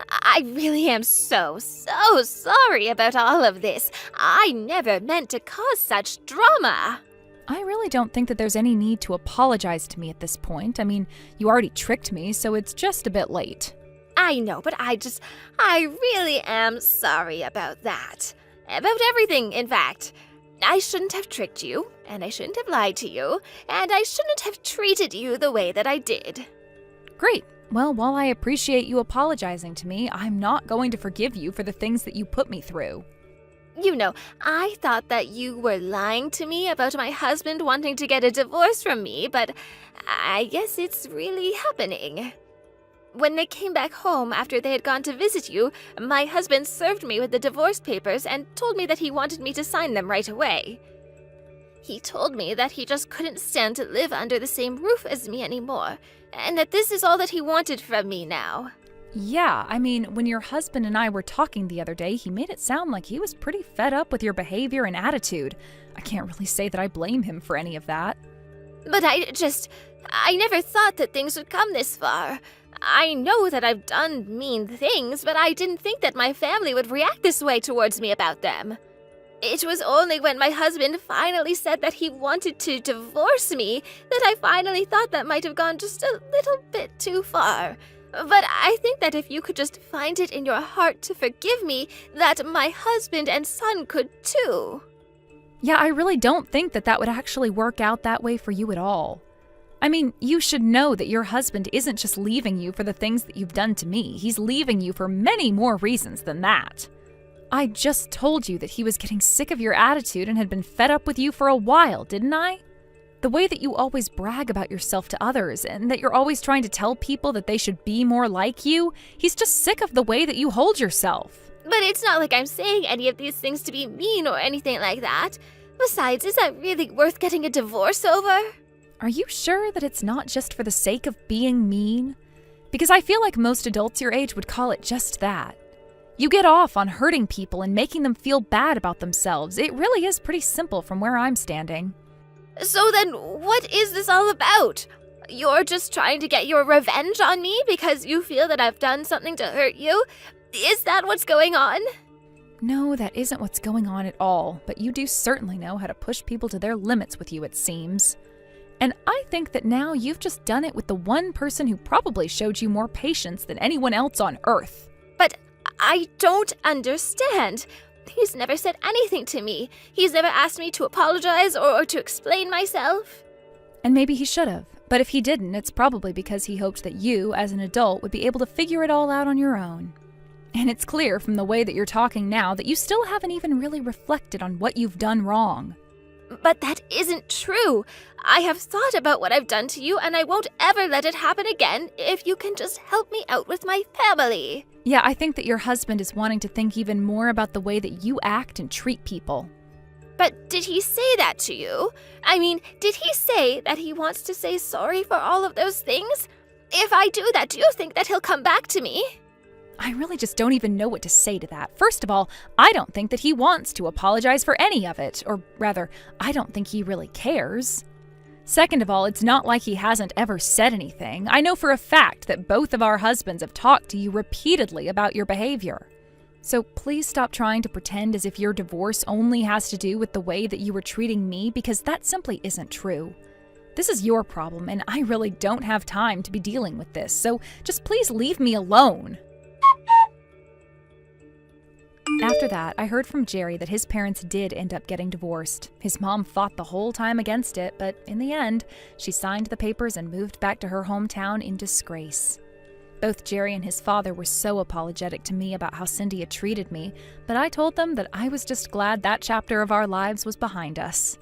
Speaker 4: I really am so sorry about all of this. I never meant to cause such drama.
Speaker 2: I really don't think that there's any need to apologize to me at this point. I mean, you already tricked me, so it's just a bit late.
Speaker 4: I know, but I really am sorry about that. About everything, in fact. I shouldn't have tricked you, and I shouldn't have lied to you, and I shouldn't have treated you the way that I did.
Speaker 2: Great. Well, while I appreciate you apologizing to me, I'm not going to forgive you for the things that you put me through.
Speaker 4: You know, I thought that you were lying to me about my husband wanting to get a divorce from me, but I guess it's really happening. When they came back home after they had gone to visit you, my husband served me with the divorce papers and told me that he wanted me to sign them right away. He told me that he just couldn't stand to live under the same roof as me anymore, and that this is all that he wanted from me now.
Speaker 2: Yeah, I mean, when your husband and I were talking the other day, he made it sound like he was pretty fed up with your behavior and attitude. I can't really say that I blame him for any of that.
Speaker 4: But I never thought that things would come this far. I know that I've done mean things, but I didn't think that my family would react this way towards me about them. It was only when my husband finally said that he wanted to divorce me that I finally thought that might have gone just a little bit too far. But I think that if you could just find it in your heart to forgive me, that my husband and son could too.
Speaker 2: Yeah, I really don't think that that would actually work out that way for you at all. I mean, you should know that your husband isn't just leaving you for the things that you've done to me. He's leaving you for many more reasons than that. I just told you that he was getting sick of your attitude and had been fed up with you for a while, didn't I? The way that you always brag about yourself to others and that you're always trying to tell people that they should be more like you, he's just sick of the way that you hold yourself.
Speaker 4: But it's not like I'm saying any of these things to be mean or anything like that. Besides, is that really worth getting a divorce over?
Speaker 2: Are you sure that it's not just for the sake of being mean? Because I feel like most adults your age would call it just that. You get off on hurting people and making them feel bad about themselves. It really is pretty simple from where I'm standing.
Speaker 4: So then, what is this all about? You're just trying to get your revenge on me because you feel that I've done something to hurt you? Is that what's going on?
Speaker 2: No, that isn't what's going on at all, but you do certainly know how to push people to their limits with you, it seems. And I think that now you've just done it with the one person who probably showed you more patience than anyone else on Earth.
Speaker 4: But I don't understand. He's never said anything to me. He's never asked me to apologize or to explain myself.
Speaker 2: And maybe he should have. But if he didn't, it's probably because he hoped that you, as an adult, would be able to figure it all out on your own. And it's clear from the way that you're talking now that you still haven't even really reflected on what you've done wrong.
Speaker 4: But that isn't true. I have thought about what I've done to you, and I won't ever let it happen again if you can just help me out with my family.
Speaker 2: Yeah, I think that your husband is wanting to think even more about the way that you act and treat people.
Speaker 4: But did he say that to you? I mean, did he say that he wants to say sorry for all of those things? If I do that, do you think that he'll come back to me?
Speaker 2: I really just don't even know what to say to that. First of all, I don't think that he wants to apologize for any of it. Or rather, I don't think he really cares. Second of all, it's not like he hasn't ever said anything. I know for a fact that both of our husbands have talked to you repeatedly about your behavior. So please stop trying to pretend as if your divorce only has to do with the way that you were treating me, because that simply isn't true. This is your problem, and I really don't have time to be dealing with this, so just please leave me alone. After that, I heard from Jerry that his parents did end up getting divorced. His mom fought the whole time against it, but in the end, she signed the papers and moved back to her hometown in disgrace. Both Jerry and his father were so apologetic to me about how Cindy had treated me, but I told them that I was just glad that chapter of our lives was behind us.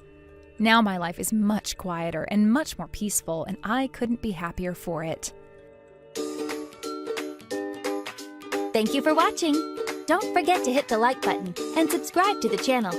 Speaker 2: Now my life is much quieter and much more peaceful, and I couldn't be happier for it.
Speaker 6: Thank you for watching. Don't forget to hit the like button and subscribe to the channel.